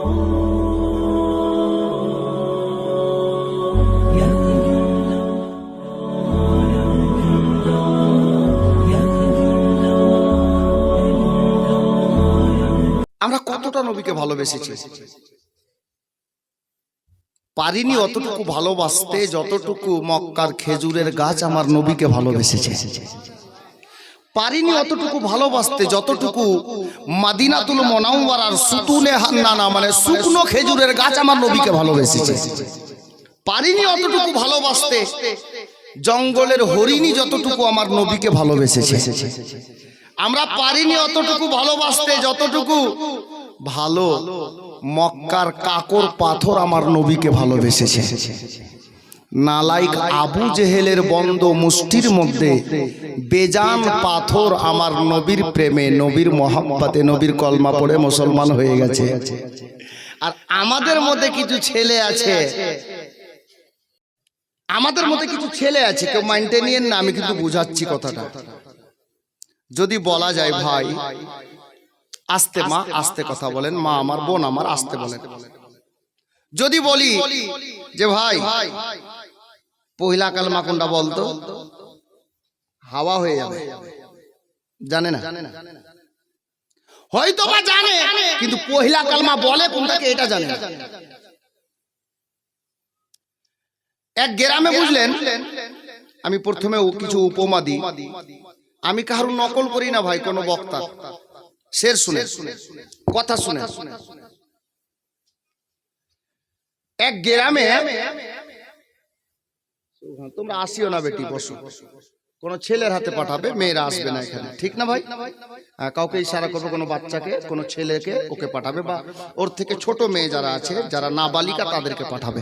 আমরা কতটা নবীকে ভালোবেসেছি, পারিনি অতটুকু ভালোবাসতে যতটুকু মক্কার খেজুরের গাছ আমার নবীকে ভালোবেসেছে। পারিনি অতটুকু ভালোবাসতে যতটুকু মাদিনাতুল মুনাওয়ারার সুতুনে হান্নানা মানে শুকনো খেজুরের গাছ আমার নবীকে ভালোবেসেছে। পারিনি অতটুকু ভালোবাসতে জঙ্গলের হরিণী যতটুকু আমার নবীকে ভালোবেসেছে। আমরা পারিনি অতটুকু ভালোবাসতে যতটুকু ভালো মক্কার কাকর পাথর আমার নবীকে ভালোবেসেছে। নালাইক আবু জেহেলের বন্ধ মুষ্টির মধ্যে বেজান পাথর আমার নবীর প্রেমে, নবীর মহাব্বতে, নবীর কলমা পড়ে মুসলমান হয়ে গেছে। আর আমাদের মধ্যে কিছু ছেলে আছে, আমাদের মধ্যে কিছু ছেলে আছে, কেউ মাইন্ডে নিয়েন না, আমি কিন্তু বুঝাচ্ছি কথাটা। যদি বলা যায় ভাই আস্তে, মা আস্তে কথা বলেন, মা আমার, বোন আমার আস্তে বলেন। যদি বলি যে ভাই পহিলা কালমা কোনটা বলতো, হাওয়া হয়ে যাবে, জানে না, হয়তো বা জানে কিন্তু পহিলা কালমা বলে কোনটাকে এটা জানে না। এক গ্রামে বুঝলেন, আমি প্রথমে কিছু উপমা দিই, আমি কারো নকল করি না ভাই, কোন বক্তা শের শুনে কথা শুনে। এক গ্রামে, তোমরা আসিও না বেটি, বসো, কোন ছেলের হাতে পাঠাবে, মেয়েরা আসবে না এখানে, ঠিক না ভাই? কাউকে ইশারা করবে, কোনো বাচ্চাকে, কোনো ছেলেকে ওকে পাঠাবে, বা ওর থেকে ছোট মেয়ে যারা আছে, যারা নাবালিকা, তাদেরকে পাঠাবে।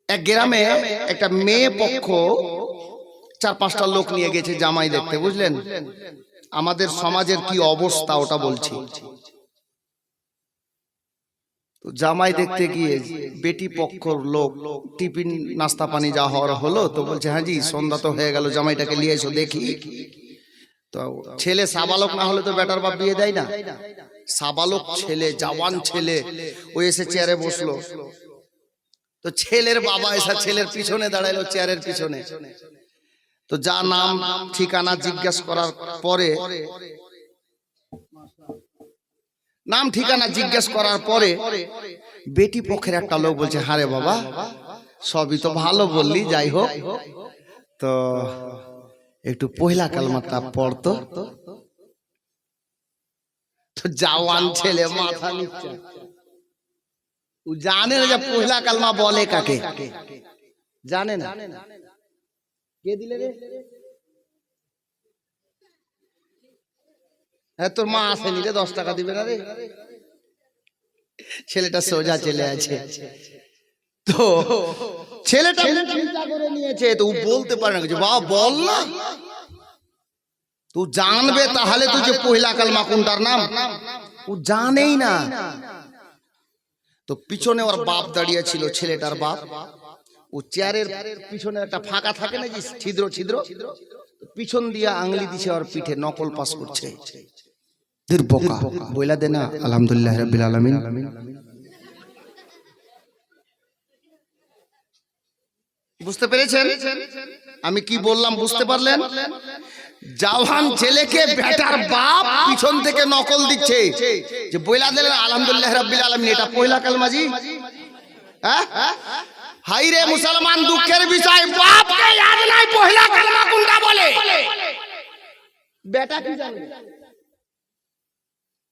এক গ্রামে একটা মেয়ে পক্ষ 4-5টা লোক নিয়ে গেছে জামাই দেখতে, বুঝলেন? আমাদের সমাজের কি অবস্থা ওটা বলছি। তো জামাই দেখতে গিয়ে বেটি পক্ষর লোক টিফিন নাস্তা পানি যা হওয়ার হলো, তো বলছে হ্যাঁ জি সন্ধ্যা তো হয়ে গেল, জামাইটাকে নিয়ে এসো দেখি। তো ছেলে সাবালক না হলে তো বেটার বাপ বিয়ে দেয় না, সাবালক ছেলে, জওয়ান ছেলে, ও এসে চেয়ারে বসলো। তো ছেলের বাবা এসে ছেলের পিছনে দাঁড়াইলো, চেয়ারের পিছনে। তো যা নাম ঠিকানা জিজ্ঞেস করার পরে, নাম ঠিকানা জিজ্ঞেস করার পরে বেটি পক্ষের একটা লোক বলছে হারে বাবা সবই তো ভালো বললি, যাই হোক তো একটু পহিলা কালমাটা পড়তো। তো জওয়ান ছেলে মাথা নিচ্ছে, ও জানে না যে পহিলা কালমা বলে কাকে, জানে না। কে দিলে রে? হ্যাঁ তোর মা আসেনি রে, 10 টাকা দিবে না রে। ছেলেটা সোজা চলে আছে, তো ছেলেটা চিন্তা করে নিয়েছে, তো ও বলতে পারে না যে বাবা বল না, তুই জানবে তাহলে তুই যে পহিলা কালমা কোনটার নাম, ও জানেই না। তো পিছনে ওর বাপ দাঁড়িয়ে ছিল, ছেলেটার বাপ, ও চেয়ারের পিছনে একটা ফাঁকা থাকে না, যে ছিদ্র ছিদ্র, পিছন দিয়ে আঙুলি দিছে ওর পিঠে, নকল পাস করছে। বোকা বইলা দে না আলহামদুলিল্লাহ রাব্বিল আলামিন। বুঝতে পেরেছেন আমি কি বললাম? বুঝতে পারলেন? জওয়ান ছেলেকে বেটার বাপ পিছন থেকে নকল দিচ্ছে যে বইলা দিলেন আলহামদুলিল্লাহ রাব্বিল আলামিন, এটা পয়লা কালমা জি। হ্যাঁ হাই রে মুসলমান, দুঃখের বিষয় বাপকে याद নাই পয়লা কালমা কোনটা বলে, বেটা কি জানে?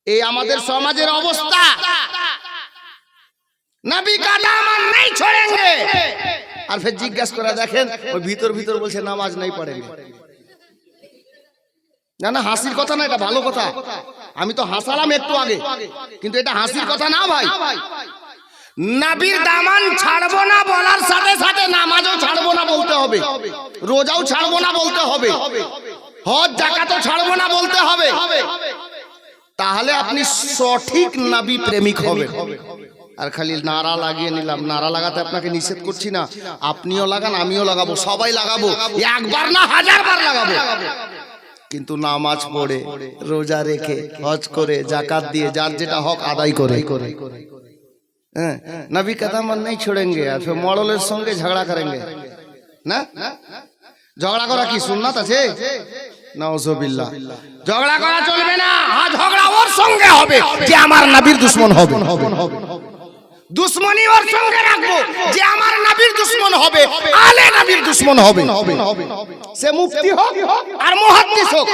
এই আমাদের সমাজের অবস্থা। নবী কা দামন नहीं छोड़ेंगे। আর ফের জিজ্ঞাসা করে দেখেন, ওই ভিতর ভিতর বলছে নামাজ নাই পড়েনি। না না হাসির কথা না, এটা ভালো কথা। আমি তো হাসালাম একটু আগে, কিন্তু এটা হাসির কথা না ভাই। নবীর দামান ছাড়বো না বলার সাথে সাথে নামাজও ছাড়বো না বলতে হবে, রোজাও ছাড়বো না বলতে হবে, হজ যাকাতও ছাড়বো না বলতে হবে, তাহলে আপনি সঠিক নবী প্রেমিক হবেন। আর খালি নারা লাগিয়ে নিলাম, নারা লাগাতে আপনাকে নিষেধ করছি না, আপনিও লাগান আমিও লাগাবো, সবাই লাগাবো, একবার না 1000 বার লাগাবো। কিন্তু নামাজ পড়ে, রোজা রেখে, হজ করে, জাকাত দিয়ে যার যেটা হক আদায় করে। হ্যাঁ, নবী কথা মান नहीं छोड़ेंगे আর फिर মডলের সঙ্গে ঝগড়া করেंगे না। ঝগড়া করা কি সুন্নাত আছে? নাউজুবিল্লাহ, ঝগড়া করা চলবে না। হ্যাঁ, ঝগড়া ওর সঙ্গে হবে যে আমার নবীর দুশমন হবে। দুশমনি ওর সঙ্গে রাখবো যে আমার নবীর দুশমন হবে, আলে নবীর দুশমন হবে। সে মুফতি হোক আর মুহাদ্দিস হোক,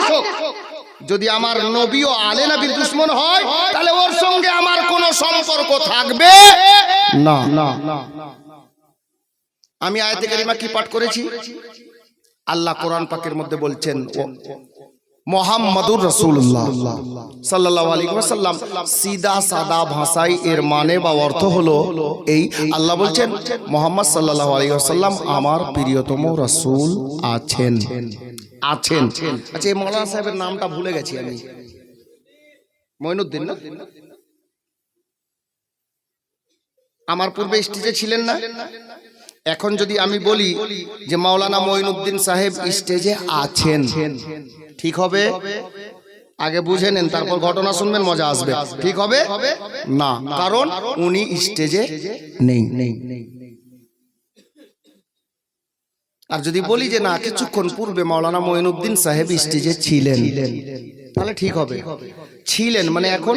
যদি আমার নবী ও আলে নবীর দুশমন হয় তাহলে ওর সঙ্গে আমার কোনো সম্পর্ক থাকবে না। আমি আয়াতে কারিমা কি পাঠ করেছি? আল্লাহ কোরআন পাকের মধ্যে বলছেন মুহাম্মাদুর রাসূলুল্লাহ সাল্লাল্লাহু আলাইহি ওয়াসাল্লাম। সিধা সাদা ভাষায় এর মানে বা অর্থ হলো এই, আল্লাহ বলছেন মুহাম্মদ সাল্লাল্লাহু আলাইহি ওয়াসাল্লাম আমার প্রিয়তম রাসূল আছেন। আছেন, আচ্ছা, এই মৌলানা সাহেবের নামটা ভুলে গেছি আমি, মঈনুদ্দিন না? আমার পূর্বে স্টেজে ছিলেন না? এখন যদি আমি বলি যে মাওলানা মঈনুদ্দিন সাহেব স্টেজে আছেন, ঠিক হবে? আগে বুঝে নেন, তারপর ঘটনা শুনবেন, মজা আসবে। ঠিক হবে না, কারণ উনি স্টেজে নেই। আর যদি বলি যে না, কিছুক্ষণ পূর্বে মাওলানা মঈনুদ্দিন সাহেব স্টেজে ছিলেন, তাহলে ঠিক হবে। ছিলেন মানে এখন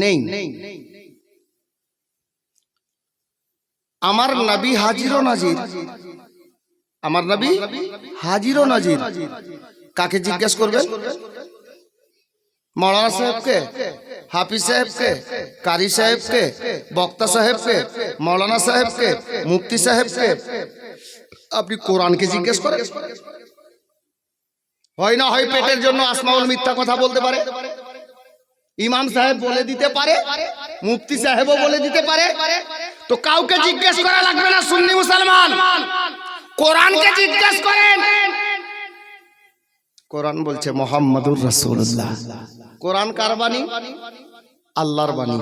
নেই। আমার নবী হাজির ও নাজির, আমার নবী হাজির ও নাজির। কাকে জিজ্ঞেস করবেন? মৌলানা সাহেবকে, হাফিজ সাহেবকে, কারি সাহেবকে, বক্তা সাহেবকে, মৌলানা সাহেবকে, মুফতি সাহেবকে? আপনি কোরআনকে জিজ্ঞেস করেন? হয় না হয় পেটের জন্য আসমাউল মিথ্যা কথা বলতে পারে, ইমাম সাহেব বলে দিতে পারে, মুফতি সাহেবও বলে দিতে পারে। তো কাউকে জিজ্ঞেস করা লাগবে না, সুন্নি মুসলমান কোরআনকে জিজ্ঞেস করেন। কোরআন বলছে মুহাম্মাদুর রাসূলুল্লাহ। কোরআন কার বাণী? আল্লাহর বাণী।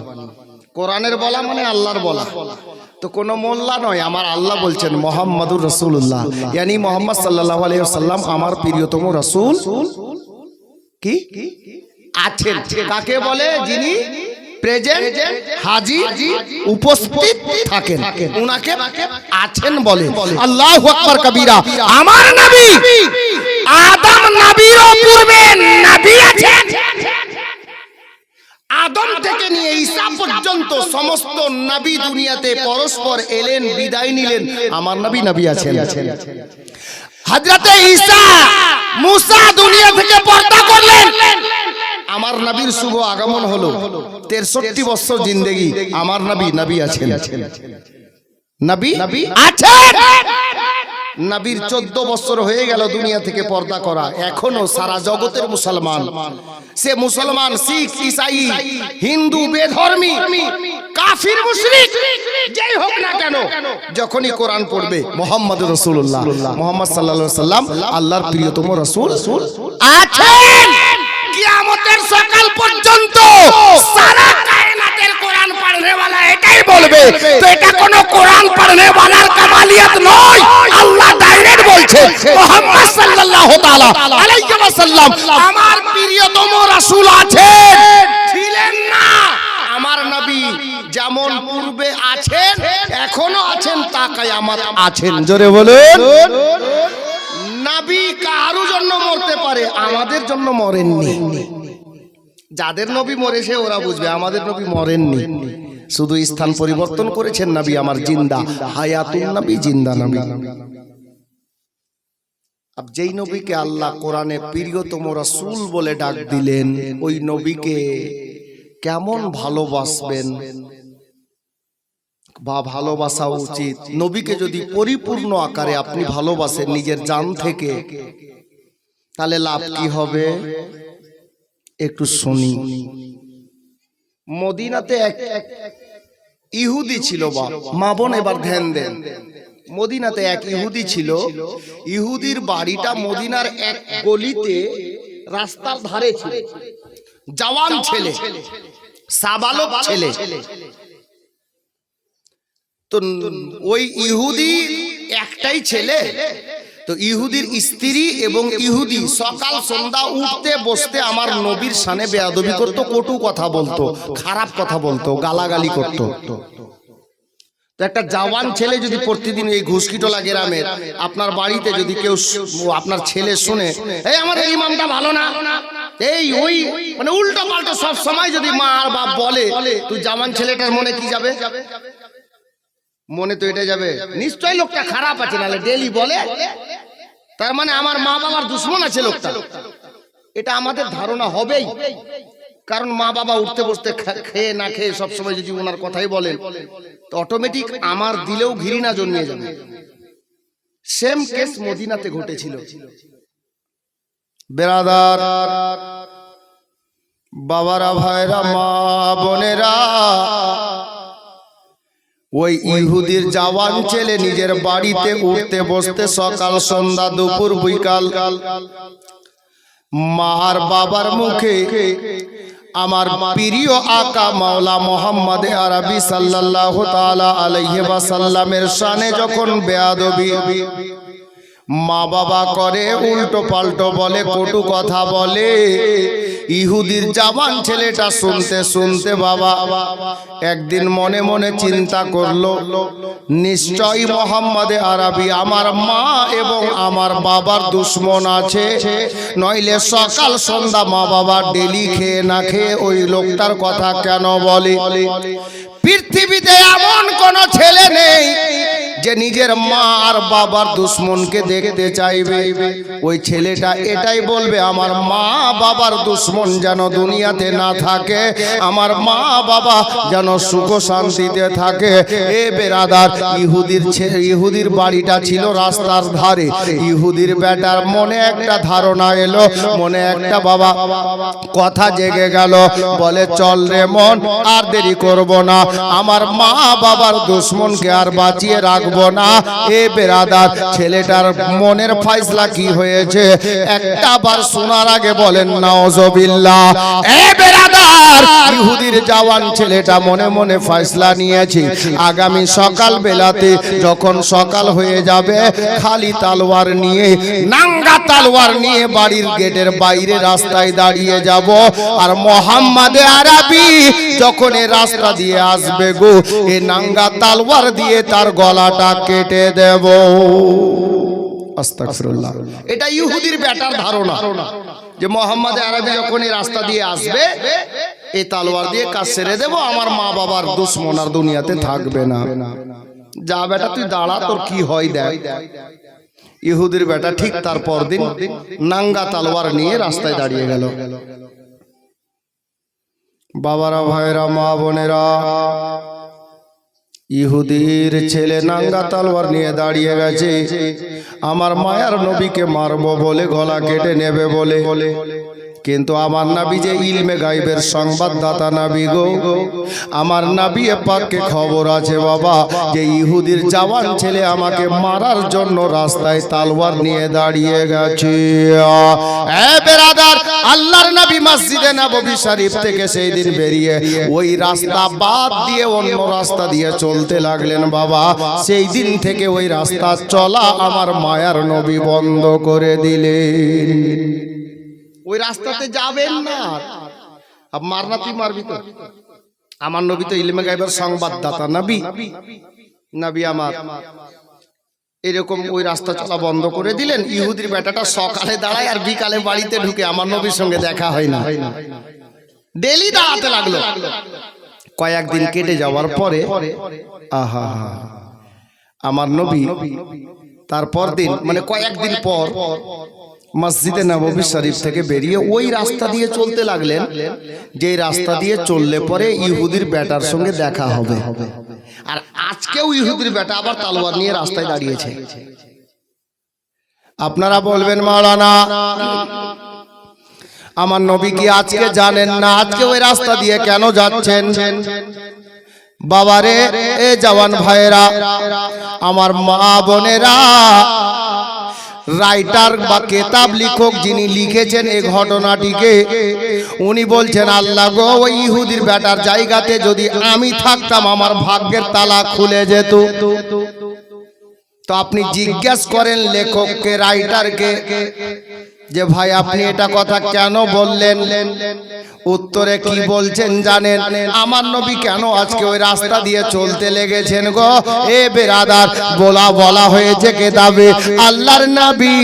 কোরআনের বলা মানে আল্লাহর বলা। তো কোন মোল্লা নয়, আমার আল্লাহ বলছেন মুহাম্মাদুর রাসূলুল্লাহ, ইয়ানি মুহাম্মদ সাল্লাল্লাহু আলাইহি ওয়াসাল্লাম আমার প্রিয়তম রাসূল কি আছেন। কাকে বলে? যিনি প্রেজেন্ট, হাজির, উপস্থিত থাকেন, উনাকে আছেন বলে। আল্লাহু আকবার কবীরা। আমার নবী আদম নবীর পূর্বে নবী আছেন। আদম থেকে নিয়ে ঈসা পর্যন্ত সমস্ত নবী দুনিয়াতে পরস্পর এলেন, বিদায় নিলেন, আমার নবী নবী আছেন। হযরতে ঈসা মুসা দুনিয়া থেকে পর্দা করলেন, আমার নবীর শুভ আগমন হলো। 63 বছর জিন্দেগি, আমার নবী নবী আছেন। নবী আছেন। নবীর 14 বছর হয়ে গেল দুনিয়া থেকে পর্দা করা, এখনো সারা জগতের মুসলমান, সে মুসলমান, শিখ, ঈসাই, হিন্দু, বেধর্মী, কাফির, মুশরিক, যেই হোক না কেন, যখনই কোরআন পড়বে মুহাম্মাদুর রাসূলুল্লাহ, মুহাম্মদ সাল্লাল্লাহু আলাইহি ওয়াসাল্লাম আল্লাহর প্রিয়তম রাসূল আছেন। কিয়ামতের সকাল পর্যন্ত সারা কায়নাতের কোরআন পড়নে वाला এটাই বলবে। তো এটা কোন কোরআন পড়নে वालाর কামালিয়াত নয়, আল্লাহ ডাইরেক্ট বলছে মুহাম্মদ সাল্লাল্লাহু তাআলা আলাইহি ওয়াসাল্লাম আমার প্রিয়তম রাসূল আছেন। ছিলেন না, আমার নবী যেমন পূর্বে আছেন, এখনো আছেন, তা কিয়ামত আছেন। জোরে বলুন। নবী কারো জন্য মরতে পারে, আমাদের জন্য মরেননি। যাদের নবী মরেছে ওরা বুঝবে, আমাদের নবী মরেননি, শুধু স্থান পরিবর্তন করেছেন। নবী আমার জিন্দা, হায়াতুন নবী, জিন্দা নবী। अब যেই নবীকে আল্লাহ কোরআনে প্রিয়তম রাসূল বলে ডাক দিলেন, ওই নবীকে কেমন ভালোবাসবেন বা ভালোবাসা উচিত। নবীকে যদি পরিপূর্ণ আকারে আপনি ভালোবাসেন নিজের জান থেকে, তাহলে লাভ কি হবে একটু শুনি। মদিনাতে এক ইহুদি ছিল, মা বোন এবার ধ্যান দেন। মদিনাতে এক ইহুদি ছিল। ইহুদির বাড়িটা মদিনার এক গলিতে রাস্তার ধারে ছিল। জওয়ান ছেলে, সাবালক ছেলে। তো ওই ইহুদি একটাই ছেলে, তো ইহুদির স্ত্রী এবং ইহুদি সকাল সন্ধ্যা উঠতে বসতে আমার নবীর শানে বেয়াদবি করতো, কটু কথা বলতো, খারাপ কথা বলতো, গালাগালি করতো। তো একটা জওয়ান ছেলে যদি প্রতিদিন এই ঘুষকিটোলা গ্রামের আপনার বাড়িতে যদি কেউ আপনার ছেলে শুনে এই আমাদের ইমামটা ভালো না, এই ওই মানে উল্টো পাল্টা সব সময় যদি মা আর বাপ বলে, তুই জওয়ান ছেলেটার মনে কি যাবে? মনে তো এটা যাবে নিশ্চয়ই লোকটা খারাপ আছে, নাহলে ডেলি বলে, তার মানে আমার মা বাবার দুশ্মন আছে লোকটা। এটা আমাদের ধারণা হবেই, কারণ মা বাবা উঠতে বসতে খেয়ে না খেয়ে সবসময় যদি ওনার কথাই বলেন তো অটোমেটিক আমার দিলেও ঘৃণা জন্মিয়ে যাবে। সেম কেস মদিনাতে ঘটেছিল। বেরাদার, বাবারা, ভাইরা, মা বোনেরা, ওই ইহুদির জওয়ান ছেলে নিজের বাড়িতে উঠতে বসতে সকাল সন্ধ্যা দুপুর বিকাল মার বাবার মুখে আমার প্রিয় আকা মাওলা মোহাম্মদ আরবি সাল্লাল্লাহু তাআলা আলাইহি ওয়াসাল্লামের শানে যখন বেয়াদবি মা বাবা করে, উল্টো পাল্টো বলে, কটু কথা বলে, ইহুদির জওয়ান ছেলেটা শুনতে শুনতে বাবা একদিন মনে মনে চিন্তা করলো, নিশ্চয়ই মোহাম্মদ আরবি আমার মা এবং আমার বাবার দুশ্মন আছে, নইলে সকাল সন্ধ্যা মা বাবা ডেলি খেয়ে না খেয়ে ওই লোকটার কথা কেন বলে? পৃথিবীতে এমন কোন ছেলে নেই যে নিজের মা আর বাবার দুশ্মনকে দেখতে চাইবে। ওই ছেলেটা এটাই বলবে, আমার মা বাবার দুশ্মন যেন দুনিয়াতে না থাকে, আমার মা বাবা যেন সুখ শান্তিতে থাকে। এ বেরাদার, ইহুদির বাড়িটা ছিল রাস্তার ধারে। ইহুদির বেটার মনে একটা ধারণা এলো, মনে একটা বাবা কথা জেগে গেল, বলে চল রে মন, আর দেরি করব না, আমার মা বাবার দুশ্মনকে আর বাঁচিয়ে রাখবো না। এ বেরাদার, ছেলেটার মনের ফয়সলা কি হয়েছে একটা বার শোনার আগে বলেন নাউজুবিল্লাহ। এ বেরাদার, ইহুদির জওয়ান ছেলেটা মনে মনে ফয়সলা নিয়েছে, আগামী সকাল বেলাতে যখন সকাল হয়ে যাবে, খালি তলোয়ার নিয়ে, নাঙ্গা তলোয়ার নিয়ে বাড়ির গেটের বাইরে রাস্তায় দাঁড়িয়ে যাব, আর মোহাম্মদ আরবি যখন এই রাস্তা দিয়ে আসবে গো, এই নাঙ্গা তলোয়ার দিয়ে তার গলাটা কেটে দেব। আস্তাগফিরুল্লাহ। এটা ইহুদির বেটার ধারণা যে মোহাম্মদ আরবি যখন এই রাস্তা দিয়ে আসবে, এই তলোয়ার দিয়ে কাজ সেরে দেব, আমার মা বাবার দুশ্মন আর দুনিয়াতে থাকবে না। যা বেটা তুই দাঁড়া, তোর কি হয় দেখ। ইহুদির বেটা ঠিক তার পরদিন নাঙ্গা তলোয়ার নিয়ে রাস্তায় দাঁড়িয়ে গেল। বাবারা, ভাইরা, মা বোনেরা, ইহুদির ছেলে নাঙ্গা তলোয়ার নিয়ে দাঁড়িয়ে গেছে, আমার মায়ার নবীকে মারবো বলে, গলা কেটে নেবে বলে। কিন্তু আমার নবী যে ইলমে গায়বের সংবাদদাতা নবী গো, আমার নবী পাককে খবর আছে বাবা যে ইহুদির জওয়ান ছেলে আমাকে মারার জন্য রাস্তায় তলোয়ার নিয়ে দাঁড়িয়ে গেছে। এ বেরাদার, আল্লাহর নবী মসজিদে নববী শরীফ থেকে সেই দিন বেরিয়ে ওই রাস্তা বাদ দিয়ে অন্য রাস্তা দিয়ে চলতে লাগলেন বাবা। সেই দিন থেকে ওই রাস্তা চলা আমার মায়ার নবী বন্ধ করে দিলেন। ওই রাস্তাতে যাবেন না। মারনা তুই মারবি তো? আমার নবী তো ইলমে গায়বের সংবাদদাতা নবী, নবী আমার এরকম ওই রাস্তা চলা বন্ধ করে দিলেন। ইহুদির বেটাটা সকালে দাঁড়ায় আর বিকালে বাড়িতে ঢুকে, আমার নবীর সঙ্গে দেখা হয় না, ডেলি দাঁড়াতে লাগলো। কয়েকদিন কেটে যাওয়ার পরে আহা, আমার নবী তারপর দিন মানে কয়েকদিন পর মসজিদে নববী শরীফ থেকে বেরিয়ে ওই রাস্তা দিয়ে চলতে লাগলেন, যে রাস্তা দিয়ে চললে পরে ইহুদির বেটার সঙ্গে দেখা হবে। আর আজকেও ইহুদির বেটা আবার তলোয়ার নিয়ে রাস্তায় দাঁড়িয়েছে। আপনারা বলবেন মাওলানা, আমার নবী কি আজকে জানেন না আজকে ওই রাস্তা দিয়ে কেন যাচ্ছেন? বাবারে, এ জওয়ান ভাইরা, আমার মা বোনেরা, রাইটার বা কেতাব লিখক যিনি লিখেছেন এই ঘটনাটিকে, উনি বলছেন আল্লাহ গো, ওই ইহুদির বেটার জায়গাতে যদি আমি থাকতাম আমার ভাগ্যের তালা খুলে যেত। তো আপনি জিজ্ঞেস করেন লেখককে, রাইটারকে, যে ভাই আপনি এটা কথা কেন বললেন? উত্তরে কি বলছেন জানেন? আমার নবী কেন আজকে ওই রাস্তা দিয়ে চলতে লেগেছেন গো? এ বেরাদার, বলা হয়েছে কিতাবে, আল্লাহর নবী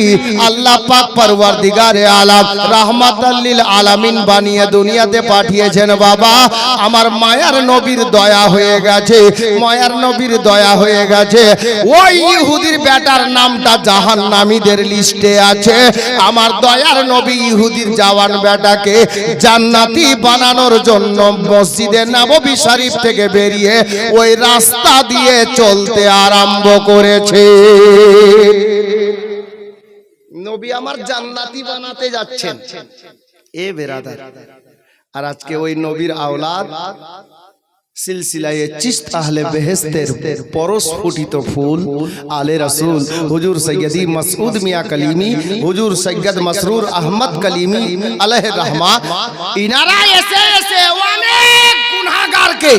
আল্লাহ পাক পরওয়ারদিগারে আলাম রাহমাতাল লিল আলামিন বানিয়ে দুনিয়াতে পাঠিয়েছেন। বাবা আমার মায়ার নবীর দয়া হয়ে গেছে, মায়ার নবীর দয়া হয়ে গেছে। ওই ইহুদির বেটার নামটা জাহান্নামীদের লিস্টে আছে। আমার দয়ার নবী ইহুদির জওয়ান বেটাকে জান্নাত বানানোর জন্য মসজিদে নববী শরীফ থেকে বেরিয়ে ওই রাস্তা দিয়ে চলতে আরম্ভ করেছে। নবী আমার জান্নাতি বানাতে যাচ্ছেন, এ বেরাদার। আর আজকে ওই নবীর আওলাদ সিলসিলায়ে চিশত আহলে বেহেশতের পরস্ফুটিত ফুল আলে রাসূল হুজুর সৈয়দি মাসউদ মিয়া কলিমি, হুজুর সৈয়দ মাসরুর আহমদ কলিমি আলাইহির রহমাত, ইনারা এসে অনেক গুনাহগারকে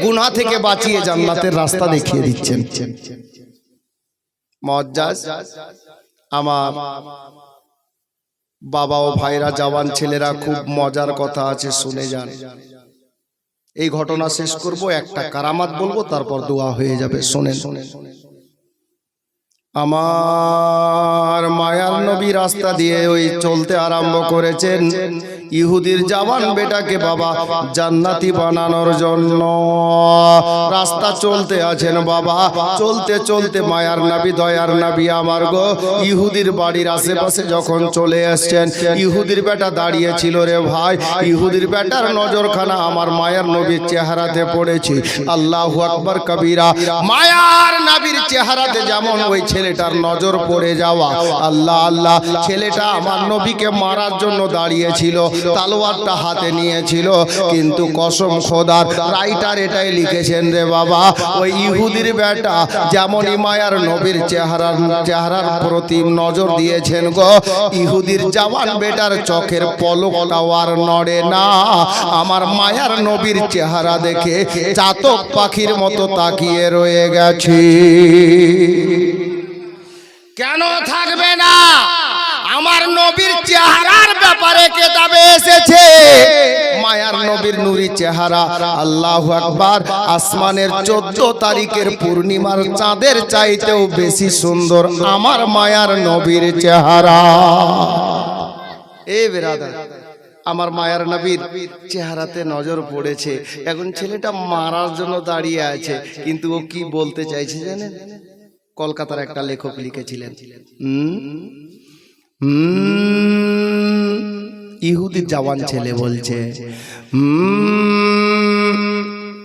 গুনাহ থেকে বাঁচিয়ে জান্নাতের রাস্তা দেখিয়ে দিচ্ছেন। মুআজ্জাজ আমার বাবা ও ভাইরা, জওয়ান ছেলেরা, খুব মজার কথা আছে, শুনে যান। এই ঘটনা শেষ করব, একটা কারামাত বলবো, তারপর দোয়া হয়ে যাবে। শোনেন, আমার মায়ার নবী রাস্তা দিয়ে ওই চলতে আরম্ভ করেছেন ইহুদির জওয়ান বেটাকে বাবা জান্নাতি বানানোর জন্য। রাস্তা চলতে আছেন বাবা, চলতে চলতে মায়ার নবী দয়ার নবী আমার গো ইহুদির বাড়ির আশেপাশে যখন চলে আসছেন, ইহুদির বেটা দাঁড়িয়ে ছিল রে ভাই। ইহুদির বেটার নজরখানা আমার মায়ার নবীর চেহারাতে পড়েছে। আল্লাহু আকবার কবীরা। মায়ার নবীর চেহারাতে যেমন ওই ছেলেটার নজর পড়ে যাওয়া, আল্লাহ আল্লাহ, ছেলেটা আমার নবীকে মারার জন্য দাঁড়িয়েছিল, তলোয়ারটা হাতে নিয়েছিল। কিন্তু কসম খোদার, রাইটার এটাই লিখেছেন রে বাবা, ওই ইহুদির বেটা যেমনই মায়ার নবীর চেহারার প্রতি নজর দিয়েছেন গো, ইহুদির জওয়ান বেটার চোখের পলকটাও আর নড়ে না। আমার মায়ার নবীর চেহারা দেখে চাতক পাখির মতো তাকিয়ে রয়ে গেছে। কেন থাকবে না? আমার নবীর চেহারার ব্যাপারে কিতাবে এসেছে, মায়ার নবীর নূরি চেহারা, আল্লাহু আকবার, আসমানের 14 তারিখের পূর্ণিমার চাঁদের চাইতেও বেশি সুন্দর আমার মায়ার নবীর চেহারা। এ বেরাদার, আমার মায়ার নবীর চেহারাতে নজর পড়েছে। এখন ছেলেটা মারার জন্য দাঁড়িয়ে আছে, কিন্তু ও কি বলতে চাইছে জানেন? কলকাতার একটা লেখক লিখেছিলেন, ইহুদি জওয়ান ছেলে বলছে,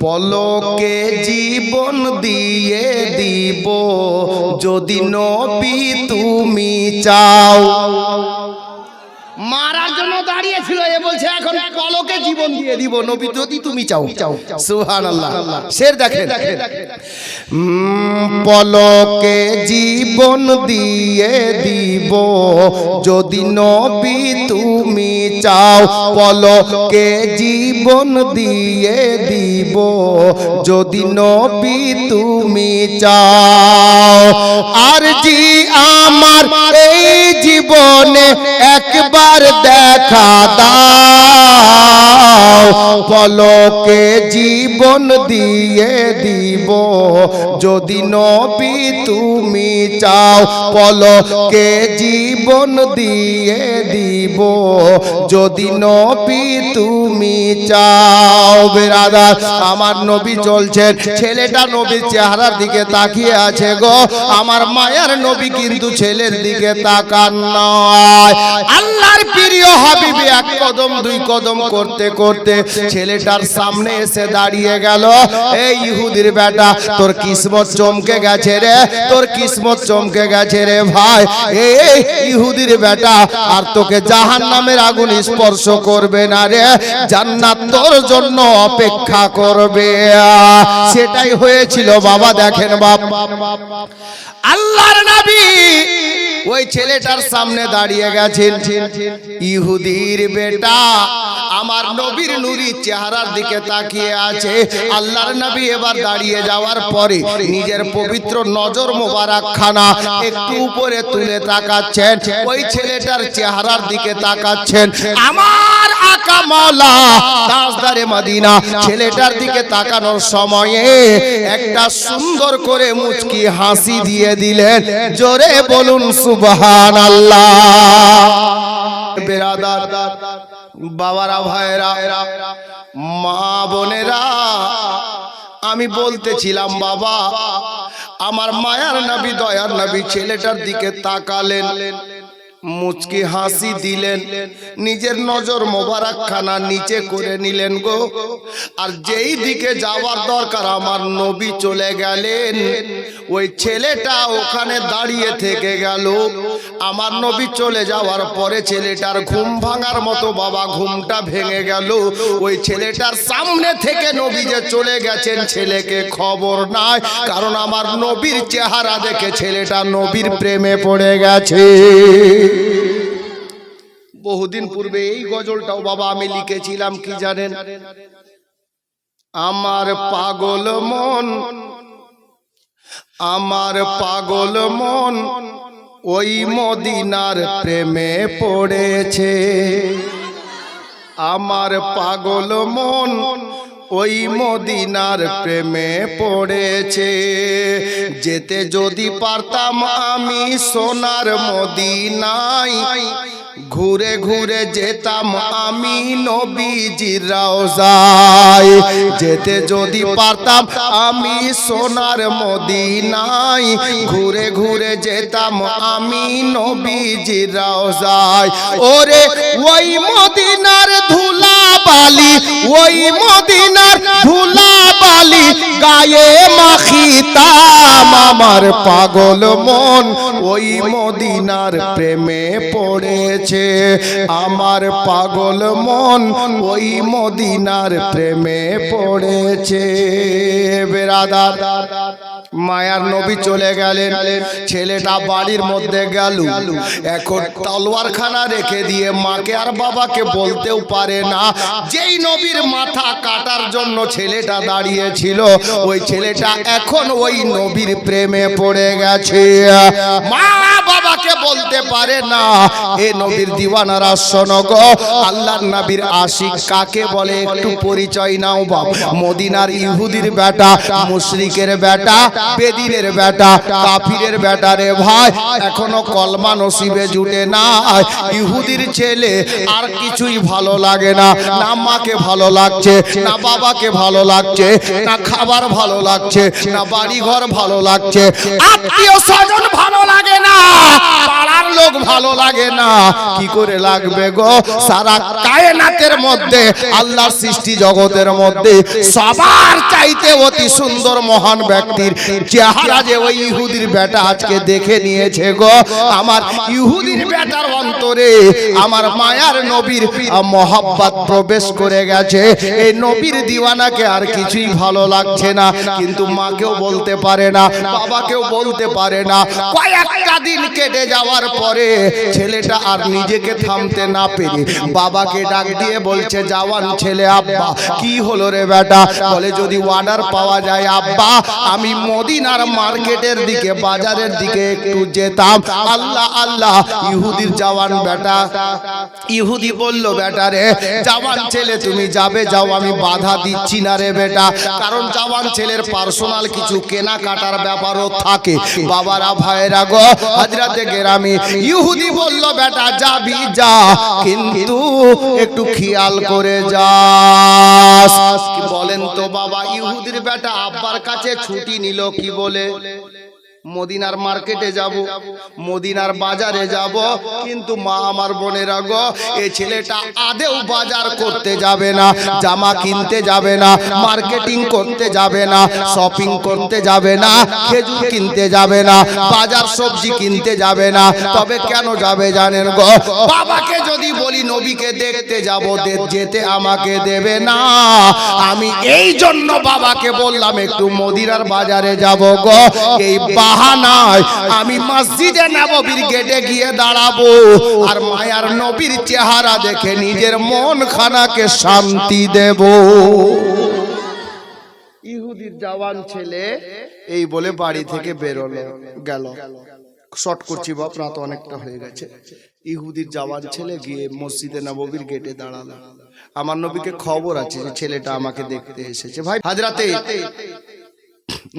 পলকে জীবন দিয়ে দিব যদি নবী তুমি চাও। মারার জন্য দাঁড়িয়েছিল, এ বলছে এখন পলকে জীবন দিয়ে দিব নবী যদি তুমি চাও। সুবহানাল্লাহ। শের দেখেন, পলকে জীবন দিয়ে দিব যদি নবী তুমি চাও, পলকে জীবন দিয়ে দিব যদি নবী তুমি চাও। আর জি আমার এই জীবনে একবার দেখা দাও, পলকে জীবন দিয়ে দিব যদি নবী তুমি চাও, পলকে জীবন দিয়ে দিব যদি নবী তুমি চাও। বেরাদার, আমার নবী চলছেন, ছেলেটা নবীর চেহারার দিকে তাকিয়ে আছে গো। আমার মায়ার নবী কিন্তু ছেলের দিকে তাকান নয়। আল্লাহর প্রিয় হাবিব এক কদম দুই কদম করতে করতে ছেলেটার সামনে এসে দাঁড়িয়ে গেল। এই ইহুদির বেটা, তোর কিসমত চমকে গেছে রে, তোর কিসমত চমকে গেছে রে ভাই। এই ইহুদির বেটা, আর তোকে জাহান্নামের আগুন স্পর্শ করবে না রে, জান্নাত তোর জন্য অপেক্ষা করবে। সেটাই হয়েছিল বাবা। দেখেন বাপ, আল্লাহর নবী ওই ছেলেটার সামনে দাঁড়িয়ে গেছেন। ইহুদির বেটা আমার নবীর নূরি চেহারার দিকে তাকিয়ে আছে। আল্লাহর নবী এবার দাঁড়িয়ে যাওয়ার পরে নিজের পবিত্র নজর মোবারক খানা একটু উপরে তুলে তাকাচ্ছেন, ওই ছেলেটার চেহারার দিকে তাকাচ্ছেন। আমার আকা মাওলা তাজদারে মদিনা ছেলেটার দিকে তাকানোর সময়ে একটা সুন্দর করে মুচকি হাসি দিয়ে দিলেন। জোরে বলুন সুবহানাল্লাহ। বেরাদার, বাবারা, ভাইরা, মা বোনেরা, আমি বলতেছিলাম বাবা, আমার মায়ার নবী দয়ার নবী ছেলেটার দিকে তাকালেন, মুচকি হাসি দিলেন, নিজের নজর মোবারক খানা নিচে করে নিলেন গো। আর যেই দিকে যাওয়ার দরকার আমার নবী চলে গেলেন, ওই ছেলেটা ওখানে দাঁড়িয়ে থেকে গেল। আমার নবী চলে যাওয়ার পরে ছেলেটার ঘুম ভাঙার মতো বাবা ঘুমটা ভেঙে গেল। ওই ছেলেটার সামনে থেকে নবী যে চলে গেছেন ছেলেকে খবর নাই, কারণ আমার নবীর চেহারা দেখে ছেলেটা নবীর প্রেমে পড়ে গেছে। বহুদিন পূর্বে এই গজলটাও বাবা আমি লিখেছিলাম, কি জানেন? আমার পাগল মন, আমার পাগল মন ওই মদিনার প্রেমে পড়েছে। আমার পাগল মন ওই মদিনার প্রেমে পড়েছে। যেতে যদি পারতাম আমি সোনার মদিনায়, ঘুরে ঘুরে যেতাম আমি নবীজির রওজায়। যেতে যদি পারতাম আমি সোনার মদিনায়, ঘুরে ঘুরে যেতাম আমি নবীজির রওজায়। ওরে ওই মদিনার ধুলা বালি, ওই মদিনার ধুলা বালি গায়ে মাখিতাম। আমার পাগল মন ওই মদিনার প্রেমে পড়েছে। আমার পাগল মন ওই মদিনার প্রেমে পড়েছে। বেরাদার, মায়ার নবী চলে গেলেন, ছেলেটা বাড়ির মধ্যে গেল। এখন তলোয়ারখানা রেখে দিয়ে মাকে আর বাবাকে বলতেও পারে না। যেই নবীর মাথা কাটার জন্য ছেলেটা দাঁড়িয়েছিল, ওই ছেলেটা এখন ওই নবীর প্রেমে পড়ে গেছে। মা বাবাকে বলতে পারে না। এ নবীর দিওয়ানারা শোনো গো, আল্লাহর নবীর আশিক কাকে বলে একটু পরিচয় নাও বাবা। মদিনার ইহুদির বেটা, মুশরিকের বেটা, বেদিনের বেটা, কাফিরের বেটা রে ভাই, এখনো কলমা নসিবে জুটে না। ইহুদির ছেলে আর কিছুই ভালো লাগে না, না মাকে ভালো লাগছে, না বাবাকে ভালো লাগছে, না খাবার ভালো লাগছে, না বাড়ি ঘর ভালো লাগছে, আত্মীয় স্বজন ভালো লাগে না, পাড়ার লোক ভালো লাগে না। কি করে লাগবে গো? সারা কায়নাতের মধ্যে, আল্লাহর সৃষ্টি জগতের মধ্যে সবার চাইতে অতি সুন্দর মহান ব্যক্তির চেহারা যে ওই ইহুদির বেটা আজকে দেখে নিয়েছে গো। আমার ইহুদির বেটার অন্তরে আমার মায়ার নবীর মহব্বত প্রবেশ করে গেছে। এই নবীর দিওয়ানাকে আর কিছুই ভালো লাগছে না, কিন্তু মাকেও বলতে পারে না, বাবাকেও বলতে পারে না। কয়েকটা দিন কেটে যাওয়ার পরে ছেলেটা আর নিজেকে থামতে না পেরে বাবাকে ডাক দিয়ে বলছে, জওয়ান ছেলে, আব্বা কি হলো রে বেটা? বলে যদি অর্ডার পাওয়া যায় আব্বা, আমি মদিনার মার্কেটের দিকে, বাজারের দিকে একটু যেতাম। আল্লাহ আল্লাহ, ইহুদির জওয়ান বেটা। ইহুদি বলল, বেটা রে জওয়ান ছেলে তুমি যাবে যাও, আমি বাধা দিচ্ছি না রে বেটা, কারণ জওয়ান ছেলের পার্সোনাল কিছু কেনাকাটার ব্যাপারও থাকে। বাবারা, ভাইরা গো, হযরতে গেরামি, ইহুদি বলল, বেটা যাবি যা, কিন্তু একটু খেয়াল করে যাস। কি বলেন তো বাবা? ইহুদির বেটা আব্বার কাছে ছুটি নিল কি বলে? মদিনার মার্কেটে যাব, মদিনার বাজারে যাব, কিন্তু মা আমার বোনেরা গো, এই ছেলেটা আদেও বাজার করতে যাবে না, জামা কিনতে যাবে না, মার্কেটিং করতে যাবে না, শপিং করতে যাবে না, খেজুর কিনতে যাবে না, বাজার সবজি কিনতে যাবে না। তবে কেন যাবে জানেন গো? বাবাকে যদি বলি নবীকে দেখতে যাব, যেতে আমাকে দেবে না। আমি এই জন্য বাবাকে বললাম একটু মদিনার বাজারে যাব গো। এই বাহানায় আমি মসজিদে নববীর গেটে গিয়ে দাঁড়াবো আর মায়ার নবীর চেহারা দেখে নিজের মন খানাকে শান্তি দেব। ইহুদির জওয়ান ছেলে এই বলে বাড়ি থেকে বেরোলো গেল। শর্ট করছি বাপ, রাত অনেকটা হয়ে গেছে। ইহুদির জওয়ান ছেলে গিয়ে মসজিদে নববীর গেটে দাঁড়ালো। আমার নবীকে খবর আছে যে ছেলেটা আমাকে দেখতে এসেছে। ভাই হাজরাতে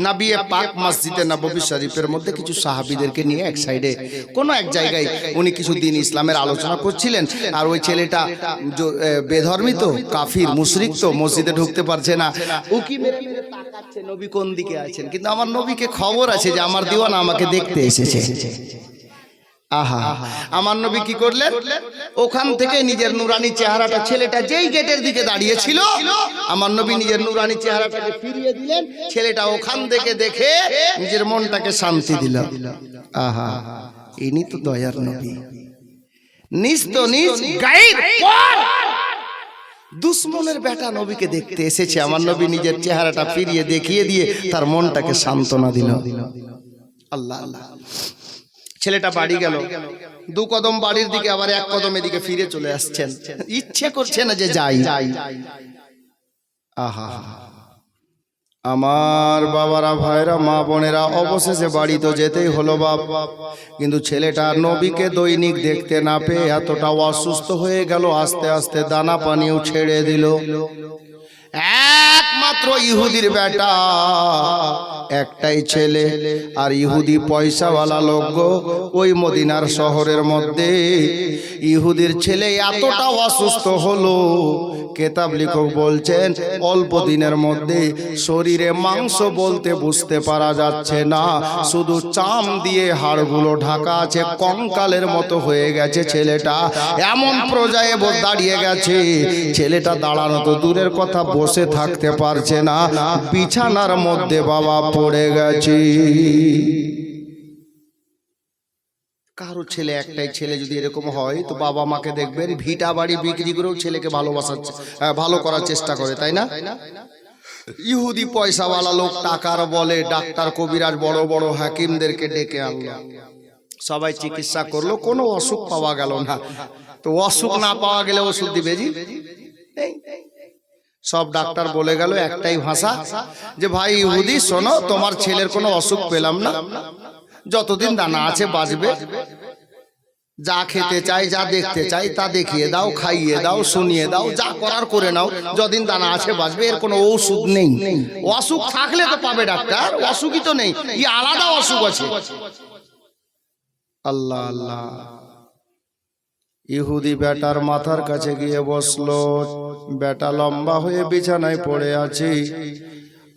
নবী পাক মসজিদে নববী শরীফের মধ্যে কিছু সাহাবীদেরকে নিয়ে এক সাইডে কোনো এক জায়গায় উনি কিছু দিন ইসলামের আলোচনা করছিলেন। আর ওই ছেলেটা বেধর্মী তো, কাফির মুশরিক, তো মসজিদে ঢুকতে পারছে না। উকি মেরে মেরে তাকাচ্ছে নবী কোন দিকে আছেন, কিন্তু আমার নবীকে খবর আছে যে আমার দিওয়ানা আমাকে দেখতে এসেছে। আহা, আমার নবী কি করলেন, ওখান থেকে নিজের নুরানি চেহারাটা, ছেলেটা যেই গেটের দিকে দাঁড়িয়ে ছিল আমার নবী নিজের নুরানি চেহারাটাকে ফিরিয়ে দিলেন। ছেলেটা ওখান থেকে দেখে নিজের মনটাকে শান্তি দিল। আহা, ইনি তো দয়ার নবী। নিজ তো নিজ গায়ের পর দুশ্মনের বেটা নবীকে দেখতে এসেছে। আমার নবী নিজের চেহারাটা ফিরিয়ে দেখিয়ে দিয়ে তার মনটাকে সান্ত্বনা দিল। আল্লাহ আল্লাহ। ছেলেটা বাড়ি গেল, দু কদম বাড়ির দিকে, আবার এক কদম এদিকে ফিরে চলে আসছেন। ইচ্ছে করছে না যে যাই। আহা, আমার বাবারা, ভাইরা, মা বোনেরা, অবশেষে বাড়ি তো যেতেই হলো বাপ। কিন্তু ছেলেটা নবীকে দৈনিক দেখতে না পেয়ে এতটা অসুস্থ হয়ে গেল, আস্তে আস্তে দানা পানিও ছেড়ে দিল। একমাত্র ইহুদির বেটা, একটাই ছেলে, আর ইহুদি পয়সাওয়ালা লোক গো। ওই মদিনার শহরের মধ্যে ইহুদির ছেলে এতটা অসুস্থ হলো, কেতাব লেখক বলছেন অল্প দিনের মধ্যে শরীরে মাংস বলতে বুঝতে পারা যাচ্ছে না, শুধু চাম দিয়ে হাড়গুলো ঢাকা আছে, কঙ্কালের মতো হয়ে গেছে ছেলেটা। এমন পর্যায়ে দাঁড়িয়ে গেছে ছেলেটা, দাঁড়ানো তো দূরের কথা, বসে থাকতে পারছে না, বিছানার মধ্যে বাবা পড়ে গেছে। কারো ছেলে, একটাই ছেলে যদি এরকম হয় তো বাবা মাকে দেখবেন ভিটা বাড়ি বিক্রি করেও ছেলেকে ভালো করার চেষ্টা করে, তাই না? ইহুদি পয়সাওয়ালা লোক, টাকার বলে ডাক্তার কবিরাজ বড় বড় হাকিমদেরকে ডেকে আনলো। সবাই চিকিৎসা করলো, কোনো অসুখ পাওয়া গেল না। তো অসুখ না পাওয়া গেলে ওষুধ দিবে জি। সব ডাক্তার বলে গেল একটাই ভাষা যে ভাই ইহুদি, শোনো, তোমার ছেলের কোনো অসুখ পেলাম না, যতদিন দানা আছে বাঁচবে, যা খেতে চাই, যা দেখতে চাই তা দেখিয়ে দাও, খাইয়ে দাও, শুনিয়ে দাও, যা করার করে নাও, যতদিন দানা আছে বাঁচবে, এর কোনো ওষুধ নেই। অসুখ থাকলে তো পাবে ডাক্তার, অসুখই তো নেই, ই আলাদা অসুখ আছে। আল্লাহ আল্লাহ। ইহুদি বেটার মাথার কাছে গিয়ে বসলো। বেটা লম্বা হয়ে বিছানায় পড়ে আছে,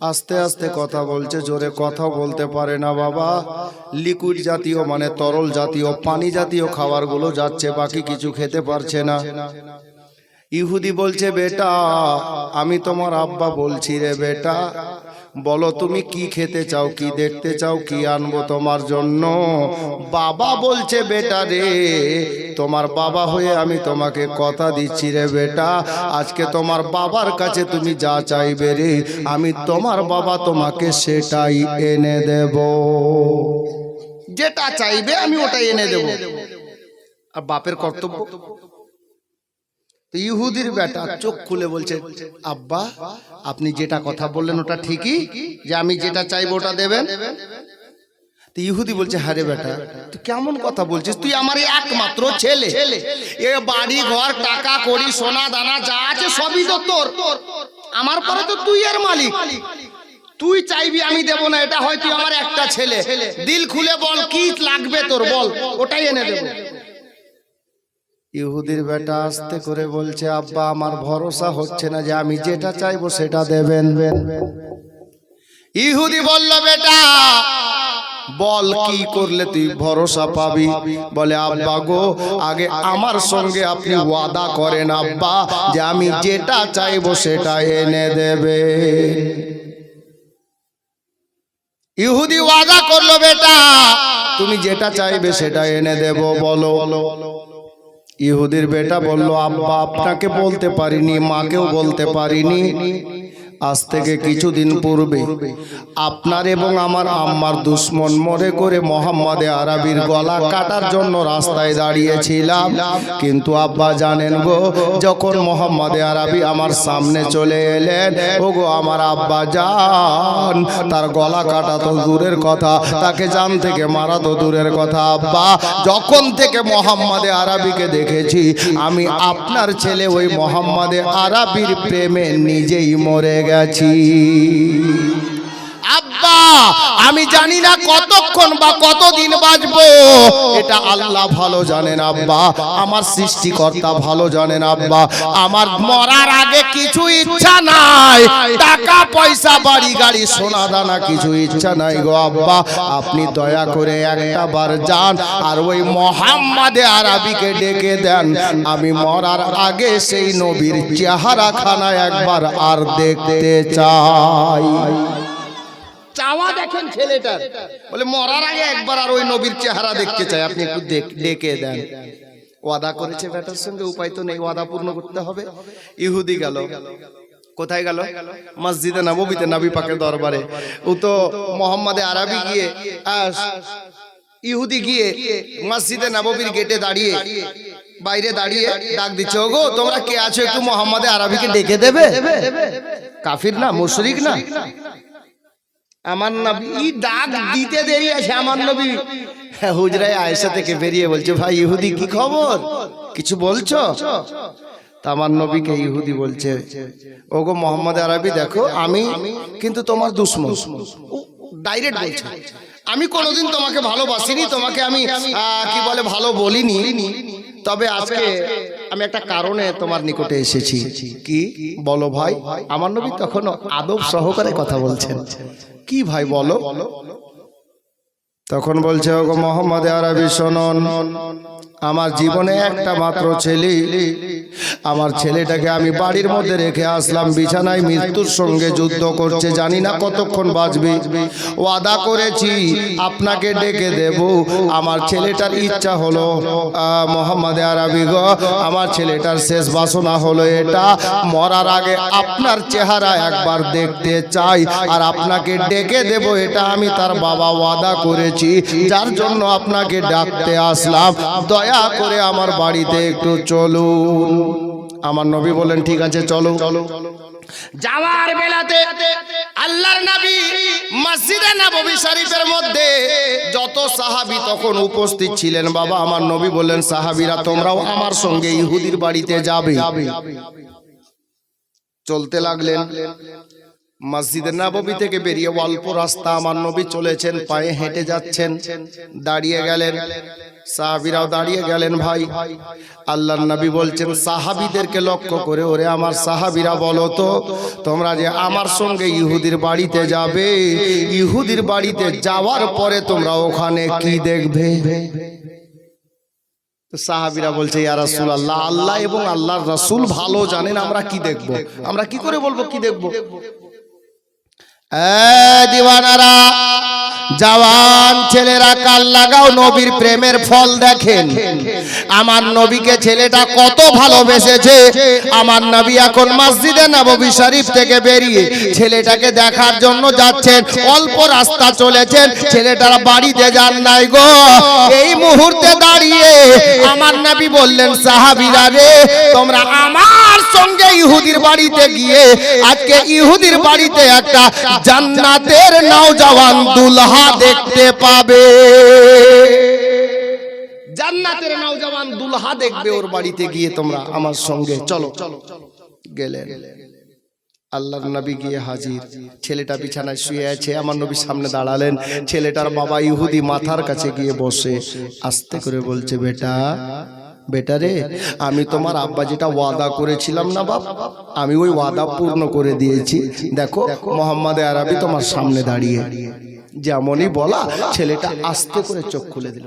আস্তে আস্তে কথা বলছে, জোরে কথা বলতে পারে না বাবা। লিকুইড জাতীয় মানে তরল জাতীয় পানি জাতীয় খাবারগুলো যাচ্ছে, বাকি কিছু খেতে পারছে না। ইহুদি বলছে, বেটা আমি তোমার আব্বা বলছি রে বেটা, বলো তুমি কি খেতে চাও, কি দেখতে চাও, কি আনবো তোমার জন্য? বাবা বলছে, বেটা রে তোমার বাবা হয়ে আমি তোমাকে কথা দিচ্ছি রে বেটা, আজকে তোমার বাবার কাছে তুমি যা চাইবে রে, আমি তোমার বাবা তোমাকে সেটাই এনে দেব। যেটা চাইবে আমি ওটাই এনে দেব। আর বাপের কর্তব্য। ইহুদির বেটা চোখ খুলে বলছে, আব্বা আপনি যেটা কথা বললেন ওটা ঠিকই, যে আমি যেটা চাইবো ওটা দেবেন। তো ইহুদি বলছে, হ্যাঁ রে বেটা, তুই কেমন কথা বলছিস, তুই আমার একমাত্র ছেলে, এ বাড়ি ঘর টাকা কড়ি সোনা দানা যা আছে সবই তো তোর, আমার পরে তো তুই এর মালিক, তুই চাইবি আমি দেব না, এটা হয় তুই আমার একটা ছেলে, দিল খুলে বল কি লাগবে তোর, বল ওটাই এনে দেব। ইহুদির বেটা আস্তে করে বলছে, আব্বা আমার ভরসা হচ্ছে না যে আমি যেটা চাইবো সেটা দেবেন। ইহুদি বলল, বেটা বল কি করলে তুই ভরসা পাবি? বলে, আব্বা গো আগে আমার সঙ্গে আপনি ওয়াদা করেন আব্বা, যে আমি যেটা চাইবো সেটা এনে দেবে। ইহুদি ওয়াদা করলো, বেটা তুমি যেটা চাইবে সেটা এনে দেব, বলো। ইহুদির বেটা বলল, আব্বা আপনাকে বলতে পারিনি, মাকেও বলতে পারিনি, আজ থেকে কিছুদিন পূর্বে আপনার এবং আমার আম্মার দুশ্মন মনে করে মোহাম্মদে আরবির গলা কাটার জন্য রাস্তায় দাঁড়িয়েছিলাম। কিন্তু আব্বা জানেন গো, যখন মোহাম্মদে আরবি আমার সামনে চলে এলেন, ও গো আমার আব্বা জান, তার গলা কাটা তো দূরের কথা, তাকে জান থেকে মারা তো দূরের কথা। আব্বা, যখন থেকে মোহাম্মদে আরবিকে দেখেছি, আমি আপনার ছেলে ওই মোহাম্মদে আরবির প্রেমে নিজেই মরে গেছি। আব্বা, আমি জানি না কতক্ষণ বা কতদিন বাঁচবো, এটা আল্লাহ ভালো জানেন আব্বা, আমার সৃষ্টিকর্তা ভালো জানেন আব্বা। আমার মরার আগে কিছু ইচ্ছা নাই, টাকা পয়সা বাড়ি গাড়ি সোনা দানা কিছু ইচ্ছা নাই গো আব্বা। আপনি দয়া করে একটা বার যান আর ওই মোহাম্মদে আরবিকে ডেকে দেন, আমি মরার আগে সেই নবীর চেহারাখানা একবার আর দেখতে চাই। চাওয়া দেখেন ছেলেটার, বলে মরার আগে একবার আর ওই নবীর চেহারা দেখতে চাই, আপনি একটু ডেকে দেন। ওয়াদা করেছে বেটার সঙ্গে, উপায় তো নেই, ওয়াদা পূর্ণ করতে হবে। ইহুদি গেল, কোথায় গেল? মসজিদে নববীতে, নবী পাকের দরবারে। ও তো মোহাম্মদে আরবি গিয়ে, ইহুদি গিয়ে মসজিদে নববীর গেটে দাঁড়িয়ে, বাইরে দাঁড়িয়ে ডাক দিচ্ছে, ওগো তোমরা কে আছো, একটু মোহাম্মদে আরবিকে ডেকে দেবে। কাফির না, মুশরিক না, আমার নবী ডাক দিতে দেরি আছে। আমার নবী হুজরায় আয়েশা থেকে বেরিয়ে বলছে, ভাই ইহুদি কি খবর, কিছু বলছো? তা আমার নবীকে ইহুদি বলছে, ওগো মোহাম্মদ আরবি, দেখো আমি কিন্তু তোমার দুশমন। ডাইরেক্ট বলছে, আমি কোনোদিন তোমাকে ভালোবাসিনি, তোমাকে আমি কি বলে ভালো বলিনি, তবে আজকে আমি একটা কারণে তোমার নিকটে এসেছি। কি বলো ভাই? আমার নবী তখন আদব সহকারে কথা বলছেন। কি ভাই বলো? তখন বলছে, ওগো মোহাম্মদ আরবি শুনুন, আমার জীবনে একটা মাত্র ছেলে, আমার ছেলেটাকে আমি বাড়ির মধ্যে রেখে আসলাম, বিছানায় মৃত্যুর সঙ্গে যুদ্ধ করছে, জানি না কতক্ষণ বাঁচবে। ওয়াদা করেছি আপনাকে ডেকে দেব, আমার ছেলেটার ইচ্ছা হলো, মোহাম্মদ আরবি গো, আমার ছেলেটার শেষ বাসনা হলো এটা, মরার আগে আপনার চেহারা একবার দেখতে চাই আর আপনাকে ডেকে দেব, এটা আমি তার বাবা ওয়াদা করেছি, যার জন্য আপনাকে ডাকতে আসলাম, দয়া করে আমার বাড়িতে একটু চলুন। আমার নবী বলেন, ঠিক আছে চলো। যাওয়ার বেলাতে আল্লাহর নবী মসজিদে নববী শরীফের মধ্যে যত সাহাবী তখন উপস্থিত ছিলেন, বাবা আমার নবী বললেন, সাহাবীরা তোমরাও আমার সঙ্গে ইহুদির বাড়িতে যাবে। চলতে লাগলেন। মসজিদে নববী থেকে বেরিয়ে অল্প রাস্তা আমার নবী চলেছেন, পায়ে হেঁটে যাচ্ছেন, দাঁড়িয়ে গেলেন, সাহাবীরাও দাঁড়িয়ে গেলেন। ভাই আল্লাহর নবী বলছেন সাহাবীদেরকে লক্ষ্য করে, ওরে আমার সাহাবীরা বলো তো, তোমরা যে আমার সঙ্গে ইহুদির বাড়িতে যাবে, ইহুদির বাড়িতে যাওয়ার পরে তোমরা ওখানে কি দেখবে? সাহাবীরা বলছে, ইয়া রাসূলুল্লাহ, আল্লাহ এবং আল্লাহর রাসূল ভালো জানেন আমরা কি দেখব, আমরা কি করে বলবো কি দেখব? দিওয়ানারা, জওয়ান ছেলেরা, কাল লাগাও, নবীর প্রেমের ফল দেখেন। আমার নবীকে ছেলেটা কত ভালোবেসেছে। আমার নবী এখন মসজিদে নববী শরীফ থেকে বেরিয়ে ছেলেটাকে দেখার জন্য যাচ্ছেন, অল্প রাস্তা চলেছেন, ছেলেটার বাড়িতে যান নাই গো। এই মুহূর্তে দাঁড়িয়ে আমার নবী বললেন, সাহাবীরা রে, তোমরা আমার সঙ্গে ইহুদির বাড়িতে গিয়ে আজকে ইহুদির বাড়িতে একটা জান্নাতের নওজওয়ান দুলহা দেখতে পাবে। জান্নাতের নওজওয়ান দুলহা দেখবে ওর বাড়িতে গিয়ে, তোমরা আমার সঙ্গে চলো। গেলেন, আল্লাহর নবী গিয়ে হাজির, ছেলেটা বিছানায় শুয়ে আছে, আমার নবী সামনে দাঁড়ালেন। ছেলেটার বাবা ইহুদি মাথার কাছে গিয়ে বসে আস্তে করে বলছে, বেটা বেটা রে, আমি তোমার আব্বা যেটা ওয়াদা করেছিলাম না বাপ, আমি ওই ওয়াদা পূর্ণ করে দিয়েছি। দেখো মোহাম্মদ আরবি তোমার সামনে দাঁড়িয়ে। যেমনই বলা, ছেলেটা আস্তে করে চোখ খুলে দিল।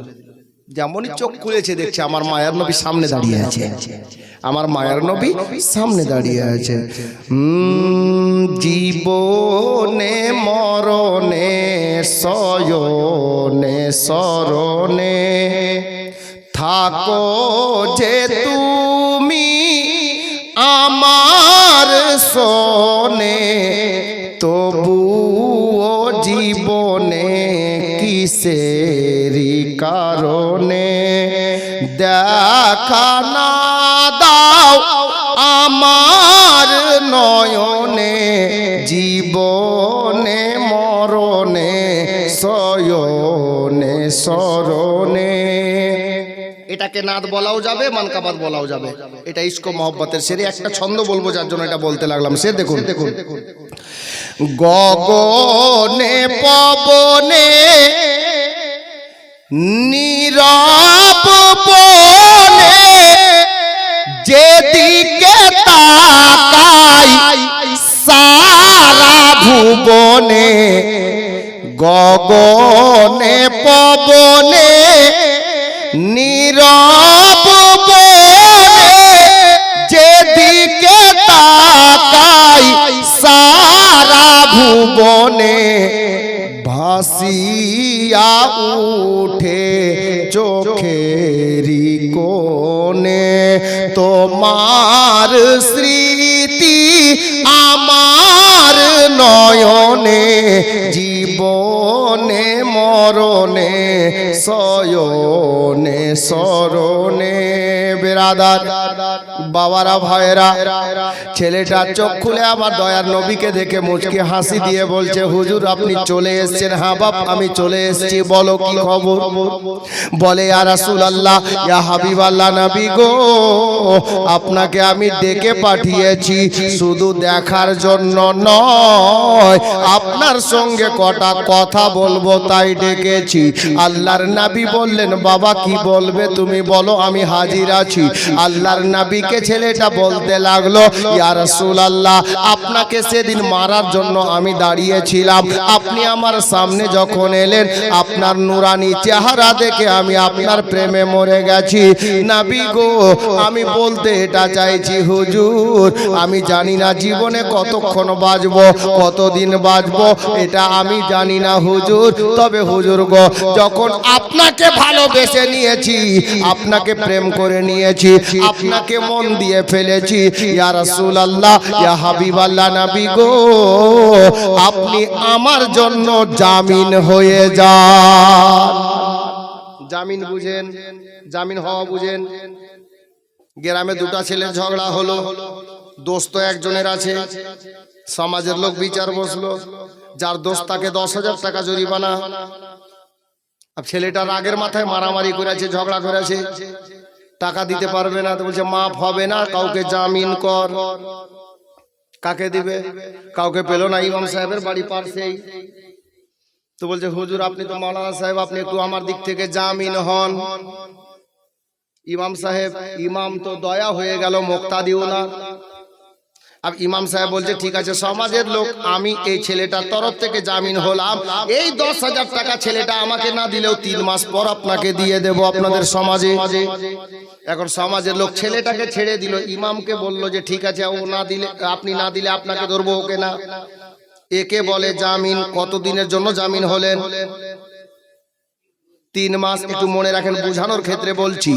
যেমনই চোখ খুলেছে দেখছে আমার মায়ার নবী সামনে দাঁড়িয়ে আছে, আমার মায়ার নবী সামনে দাঁড়িয়ে আছে। জীবনে মরণে শয়নে শরণে থাকো যে তুমি আমার সোনে, তবুও জীবনে কিসেরি কারণে দেখা না দাও আমার নয়নে, জীবনে মরণে শয়নে স্মরণে। এটাকে নাদ বলাও যাবে, মানকাবাত বলাও যাবে। এটা ইশক মহব্বতের শেরে একটা ছন্দ বলবো, যার জন্য এটা বলতে লাগলাম। সে দেখুন দেখুন, গগনে পবনে নীরব বনে যেদিকে তাকাই সারা ভুবনে, গগনে পবনে নীরব বনে যেদিকে তাকাই সারা ভুবনে, ভাসিয়া উঠে চোখেরি কোণে তোমার স্মৃতি আমার নয়নে, জীবনে মরণে শয়নে স্মরণে। বেরাদার বাবারা ভাইরা, ছেলেটা চোখ খুলে আমার দয়ার নবীকে দেখে মুচকি হাসি দিয়ে বলছে, হুজুর আপনি চলে এসেছেন? হ্যাঁ বাপ আমি চলে এসেছি, বলো কি খবর? বলে ইয়া রাসূলুল্লাহ, ইয়া হাবিবাল্লাহ নবী গো, আপনাকে আমি ডেকে পাঠিয়েছি শুধু দেখার জন্য নয়, আপনার সঙ্গে কটা কথা বলবো তাই ডেকেছি। আল্লাহর নবী বললেন, বাবা কি বলবে তুমি বলো, আমি হাজির আছি। আল্লাহর নবীকে ছেলেটা বলতে লাগলো, ইয়া রাসূলুল্লাহ আপনাকে সেদিন মারার জন্য আমি দাঁড়িয়েছিলাম, আপনি আমার সামনে যখন এলেন আপনার নুরানি চেহারা দেখে আমি আপনার প্রেমে মরে গেছি। নবী গো আমি বলতে এটা চাইছি, হুজুর আমি জানি না জীবনে কতক্ষণ বাঁচবো, কতদিন বাঁচবো এটা আমি জানি না হুজুর, তবে হুজুর গো যখন আপনাকে ভালোবেসে নিয়েছি, আপনাকে প্রেম করে নিয়েছি, আপনাকে মন দিয়ে ফেলেছি, ইয়া রাসূলুল্লাহ ইয়া হাবিবাল্লাহ নবী গো আপনি আমার জন্য জামিন হয়ে যান। জামিন বুঝেন? জামিন হওয়া বুঝেন? গ্রামে দুটা ছেলের ঝগড়া হলো, দোস্ত একজনের আছে, সমাজের লোক বিচার বসলো, যার দোস্ত তাকে 10,000 টাকা জরিমানা। আর ছেলেটা রাগের মাথায় মারামারি করেছে, ঝগড়া করেছে, টাকা দিতে পারবে না, তো বলছে মাফ হবে না, কাউকে জামিন কর। কাকে দিবে? কাউকে পেল না, ইমাম সাহেবের বাড়ি পাশেই। তো বলছে হুজুর আপনি তো মাওলানা সাহেব, আপনি একটু আমার দিক থেকে জামিন হন। ইমাম সাহেব, ইমাম তো দয়া হয়ে গেল, মুক্তাদিও না। अब इमाम साहेब बोलছে ঠিক আছে সমাজের লোক আমি এই ছেলেটার তরফ থেকে জামিন হলাম এই 10,000 টাকা ছেলেটা আমাকে না দিলেও 3 মাস পর আপনাকে দিয়ে দেব আপনাদের সমাজে। এখন সমাজের লোক ছেলেটাকে ছেড়ে দিল, ইমামকে বলল যে ঠিক আছে ও না দিলে আপনি না দিলে আপনাকে ধরবো, ওকে না। একে বলে জামিন। কত দিনের জন্য জামিন হলেন? 3 মাস। একটু মনে রাখেন বুঝানোর ক্ষেত্রে বলছি।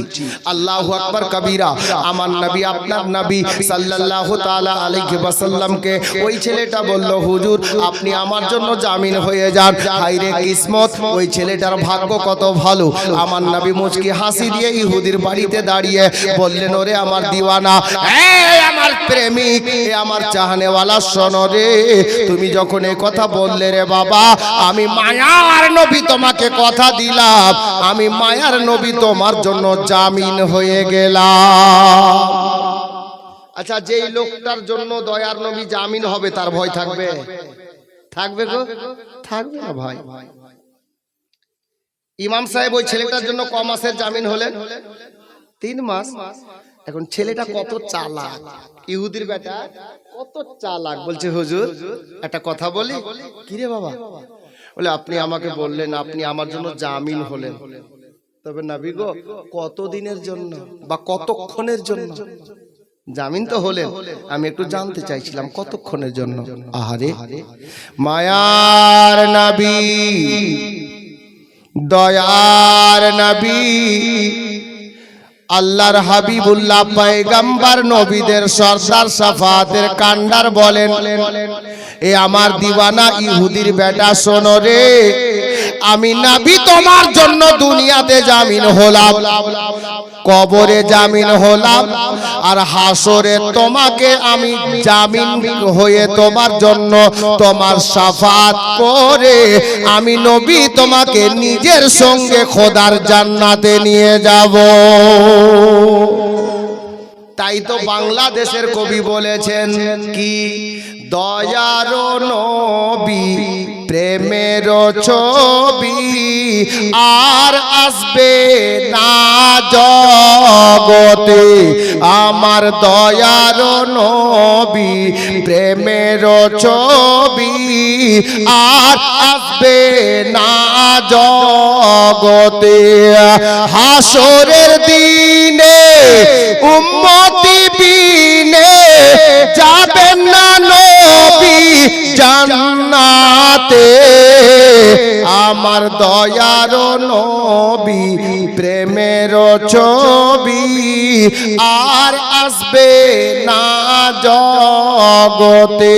আল্লাহু আকবার কবীরা। আমার নবী আপনার নবী সাল্লাল্লাহু তাআলা আলাইহি ওয়াসাল্লামকে ওই ছেলেটা বলল হুজুর আপনি আমার জন্য জামিন হয়ে যান। হায়রে কিসমত, ওই ছেলেটার ভাগ্য কত ভালো। আমার নবী মুচকি হাসি দিয়ে ইহুদির বাড়িতে দাঁড়িয়ে বললেন ওরে আমার দিওয়ানা, এই আমার প্রেমিক, এ আমার চাহনেওয়ালা, শোনো রে, তুমি যখন এই কথা বললে রে বাবা, আমি মায়ার নবী তোমাকে কথা দিলাম, আমি মায়ার নবী তোমার জন্য জামিন হয়ে গেলাম। আচ্ছা যেই লোকটার জন্য দয়ার নবী জামিন হবে তার ভয় থাকবে? থাকবে গো? থাকবে না ভাই। ইমাম সাহেব ওই ছেলেটার জন্য ক মাসের জামিন হলেন? 3 মাস। এখন ছেলেটা কত চালাক, ইহুদির বেটা কত চালাক। বলছে হুজুর একটা কথা বলি। কি রে বাবা? বলে আপনি আমাকে বললেন আপনি আমার জন্য জামিন হলেন, তবে নবী গো কত দিনের জন্য বা কতক্ষণের জন্য জামিন তো হলেন? আমি একটু জানতে চাইছিলাম কতক্ষণের জন্য। আহারে মায়ার নবী, দয়ার নবী, আল্লাহর হাবিবুল্লাহ পয়গম্বর নবীদের সরদার শাফাতের কান্ডার বলেন, এ আমার দিওয়ানা ইহুদির বেটা শোনো রে, আমি নবী তোমার জন্য দুনিয়াতে জামিন হলাম, কবরে জামিন হলাম, আর হাসরে তোমাকে আমি জামিন হয়ে তোমার জন্য তোমার শাফাত করে আমি নবী তোমাকে নিজের সঙ্গে খোদার জান্নাতে নিয়ে যাব। তাই তো বাংলাদেশের কবি বলেছেন কি, দয়ার নবী প্রেমের ছবি আর আসবে না জগতে, আমার দয়ার নবী প্রেমের ছবি আর আসবে না জগতে। হাসরের দিনে উম্মতি বিনে যাবেন না নবী জান্নাতে, আমার দয়ার নবী প্রেমের ছবি আর আসবে না জগতে।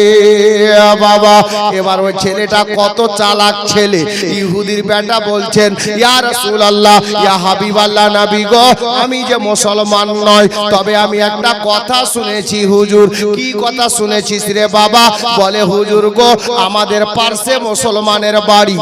বাবা, এবার ওই ছেলেটা কত চালাক ছেলে, ইহুদির বেটা বলছেন, ইয়া রাসূলুল্লাহ, ইয়া হাবিবাল্লাহ নবী গো, আমি যে মুসলমান নয়, তবে আমি একটা কথা শুনেছি হুজুর। কি কথা শুনেছিস রে বাবা? বলে, হুজুর গো, আমাদের পার্শ্বে মুসলমানের বাড়ি,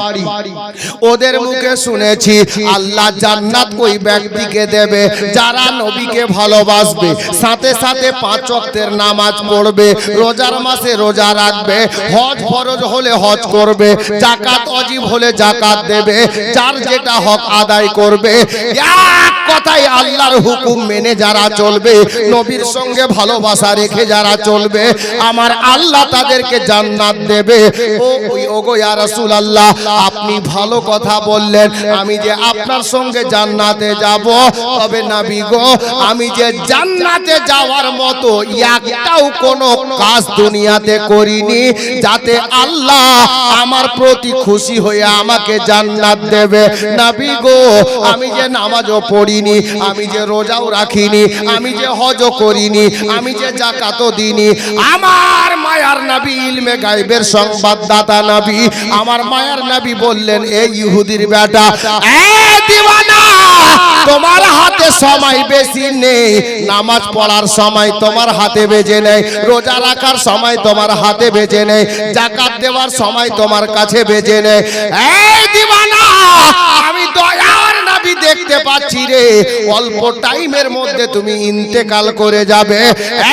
ওদের মুখে শুনেছি আল্লাহ জান্নাত ওই ব্যক্তিকে দেবে যারা নবীকে ভালোবাসবে, সাথে সাথে 5 ওয়াক্তের নামাজ পড়বে, রোজার মাসে রোজা রাখবে, হজ ফরজ হলে হজ করবে, যাকাত ওয়াজিব হলে যাকাত দেবে, যার যেটা হক আদায় করবে। এক কথায় আল্লাহর হুকুম মেনে যারা চলবে, নবীর সঙ্গে ভালোবাসা রেখে যারা চলবে, আমার আল্লাহ তাদেরকে জান্নাত দেবে। ওগো ইয়া রাসূলুল্লাহ, আপনি ভালো কথা বললেন, আমি যে আপনার সঙ্গে জান্নাতে যাব, তবে নবী গো, আমি যে জান্নাতে যাওয়ার মতো একটাও কোনো কাজ দুনিয়াতে করিনি যাতে আল্লাহ আমার প্রতি খুশি হয়ে আমাকে জান্নাত দেবে। নবী গো, আমি যে নামাজও পড়িনি, আমি যে রোজাও রাখিনি, আমি যে হজও করিনি, আমি যে যাকাতও দিইনি, আমার মায়ার নবী ইলমে গায়বের সংবাদদাতা নবী, আমার মায়ার নবী বললেন, এই ইহুদির বেটা, এই দিওয়ানা, তোমার হাতে সময় বেশি নেই, নামাজ পড়ার সময় তোমার হাতে বেজে নেই, রোজা রাখার সময় তোমার হাতে বেজে নেই, যাকাত দেওয়ার সময় তোমার কাছে বেজে নেই। এই দিওয়ানা, আমি দয়ার নবী দেখতে পাচ্ছি রে, অল্প টাইমের মধ্যে তুমি ইন্তেকাল করে যাবে।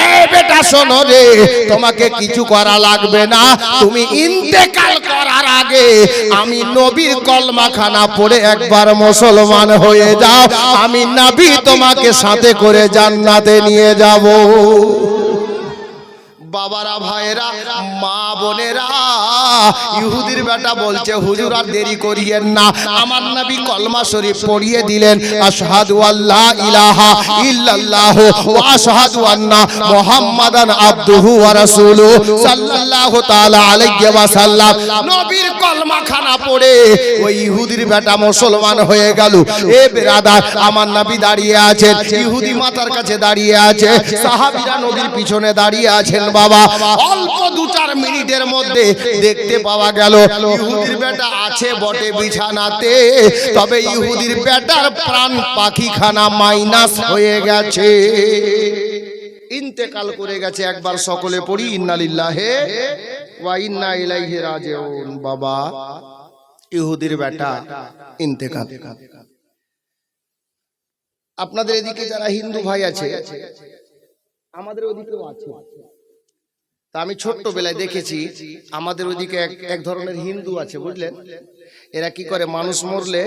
এই বেটা শোনো রে, তোমাকে কিছু করা লাগবে না, তুমি ইন্তেকাল করার আগে আমি নবীর কলমাখানা পড়ে একবার মুসলমান হয়ে যাও, আমি নবী তোমাকে সাথে করে জান্নাতে নিয়ে যাব। বাবারা, ভাইরা, মা বোনেরা, ইহুদির বেটা বলছে, হুজুর আর দেরি করিয়েন না, আমার নবী কলমা শরীফ পড়িয়ে দিলেন, আশহাদু আল্লা ইলাহা ইল্লাল্লাহু ওয়া আশহাদু আন্না মুহাম্মাদান আবদুহু ওয়া রাসূলুহু সাল্লাল্লাহু তাআলা আলাইহি ওয়া সাল্লাম। নবীর কলমা খানা পড়ে ওই ইহুদির বেটা মুসলমান হয়ে গেল। এ ব্রাদার, আমার নবী দাঁড়িয়ে আছেন, ইহুদি মাতার কাছে দাঁড়িয়ে আছে, সাহাবীরা নবীর পিছনে দাঁড়িয়ে আছেন। বাবা, অল্প 2-4 মিনিটের মধ্যে দেখতে পাওয়া গেল ইহুদির বেটা আছে বটে বিছানাতে, তবে ইহুদির বেটার প্রাণ পাখিখানা মাইনাস হয়ে গেছে, ইন্তেকাল করে গেছে। একবার সকলে পড়ি, ইন্না লিল্লাহি ওয়া ইন্না ইলাইহি রাজিউন। বাবা, ইহুদির বেটা ইন্তেকাল। আপনাদের এদিকে যারা হিন্দু ভাই আছে, আমাদের ওদিকেও আছে। তা আমি ছোট্টবেলায় দেখেছি, আমাদের ওইদিকে এক ধরনের হিন্দু আছে, বুঝলেন? এরা কি করে, মানুষ মরলে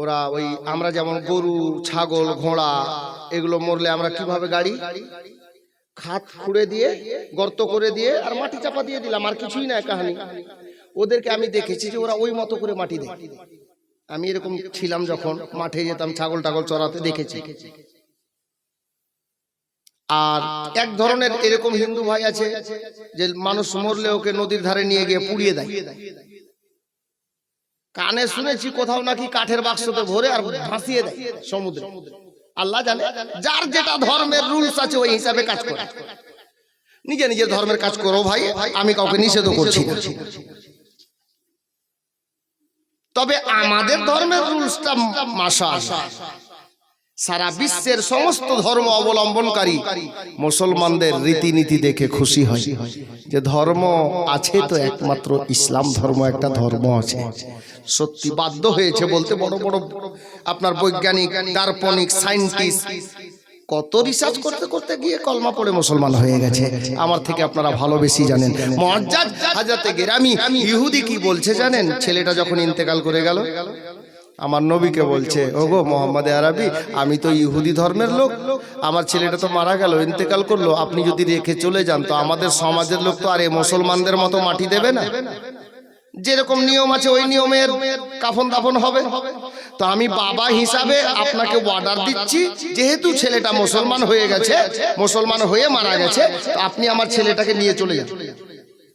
ওরা ওই আমরা যেমন গরু, ছাগল, ঘোড়া এগুলো মরলে আমরা কিভাবে গাড়ি খাত খুঁড়ে দিয়ে গর্ত করে দিয়ে আর মাটি চাপা দিয়ে দিলাম, আর কিছুই না কাহিনী। ওদেরকে আমি দেখেছি যে ওরা ওই মতো করে মাটি দেয়। আমি এরকম ছিলাম, যখন মাঠে যেতাম ছাগল টাগল চড়াতে, দেখেছি। আর এক ধরনের এরকম হিন্দু ভাই আছে যে মানুষ মরলে ওকে নদীর ধারে নিয়ে গিয়ে পুড়িয়ে দেয়। কানে শুনেছি কোথাও নাকি কাঠের বাক্সতে ভরে আর ভাসিয়ে দেয় সমুদ্রে। আল্লাহ জানে, যার যেটা ধর্মের রুলস আছে ওই হিসাবে কাজ করে। নিজে নিজের ধর্মের কাজ করো ভাই, আমি কাউকে নিষেধ করছি না। তবে আমাদের ধর্মের রুলসটা মাশাআল্লাহ সারা বিশ্বের সমস্ত ধর্ম অবলম্বনকারী মুসলমানদের রীতিনীতি দেখে খুশি হয় যে ধর্ম আছে তো একমাত্র ইসলাম ধর্ম একটা ধর্ম আছে। সত্যি বাধ্য হয়েছে বলতে, বড় বড় আপনার বৈজ্ঞানিক, দার্শনিক, সায়েন্টিস্ট কত রিসার্চ করতে করতে গিয়ে কলমা পড়ে মুসলমান হয়ে গেছে। আমার থেকে আপনারা ভালো বেশি জানেন। মুআজ্জাজ হযরতে গেরামি ইহুদি কি বলছে জানেন? ছেলেটা যখন ইন্তেকাল করে গেল, আমার নবীকে বলছে, ওগো মোহাম্মদ আরবি, আমি তো ইহুদি ধর্মের লোক, আমার ছেলেটা তো মারা গেল, ইন্তেকাল করলো, আপনি যদি রেখে চলে যান তো আমাদের সমাজের লোক তো আর মুসলমানদের মতো মাটি দেবে না, যেরকম নিয়ম আছে ওই নিয়মের কাফন দাফন হবে। তো আমি বাবা হিসাবে আপনাকে অর্ডার দিচ্ছি, যেহেতু ছেলেটা মুসলমান হয়ে গেছে, মুসলমান হয়ে মারা গেছে, তো আপনি আমার ছেলেটাকে নিয়ে চলে যান,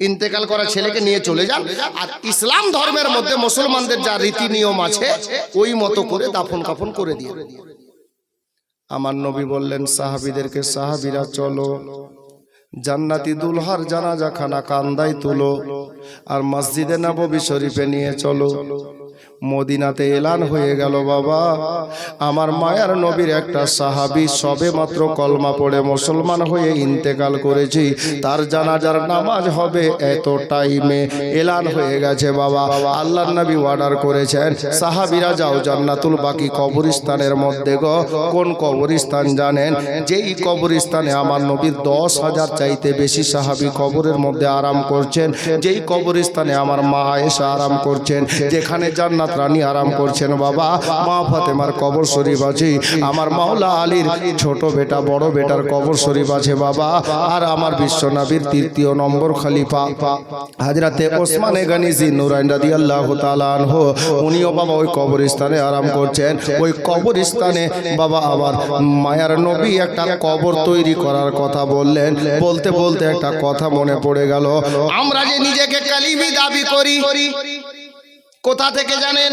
ইন্তেকাল করা ছেলেকে নিয়ে চলে যান, আর ইসলাম ধর্মের মধ্যে মুসলমানদের যা রীতি নিয়ম আছে ওই মতো করে দাফন কাফন করে দিয়ে। আমার নবী বললেন সাহাবীদেরকে, সাহাবীরা চলো জান্নাতি দুলহার জানাজা খানা কান্দায় তুলো আর মসজিদে নববী শরীফে নিয়ে চলো। মদিনাতে এলান হয়ে গেল, বাবা আমার মায়ার নবীর একটা সাহাবী সবে মাত্র কলমা পড়ে মুসলমান হয়ে ইন্তেকাল করেছি, তার জানাজার নামাজ হবে এত টাইমে, এলান হয়ে গেছে বাবা। আল্লাহর নবী অর্ডার করেছেন, সাহাবীরা যাও জান্নাতুল বাকি কবরস্থানের মধ্যে গো। কোন কবরস্থান জানেন? যেই কবরস্থানে আমার নবীর 10,000 চাইতে বেশি সাহাবী কবরের মধ্যে আরাম করছেন, যেই কবরস্থানে আমার মা আয়েশা আরাম করছেন, যেখানে জান্নাত রানী আরাম করছেন বাবা, মা ফাতেমার কবর শরীফ আছে, আমার মাওলা আলীর ছোট বেটা বড় বেটার কবর শরীফ আছে বাবা, আর আমার বিশ্বনবীর 3য় নম্বর খলিফা হযরতে ওসমানে গনি জিন্নুরাইন রাদিয়াল্লাহু তাআলা আনহু, উনিও বাবা ওই কবরস্থানে আরাম করছেন। ওই কবরস্থানে বাবা আমার মায়ার নবী একটা কবর তৈরি করার কথা বললেন। বলতে বলতে একটা কথা মনে পড়ে গেল, আমরা যে নিজেকে কালিমি দাবি করি, কোথা থেকে জানেন?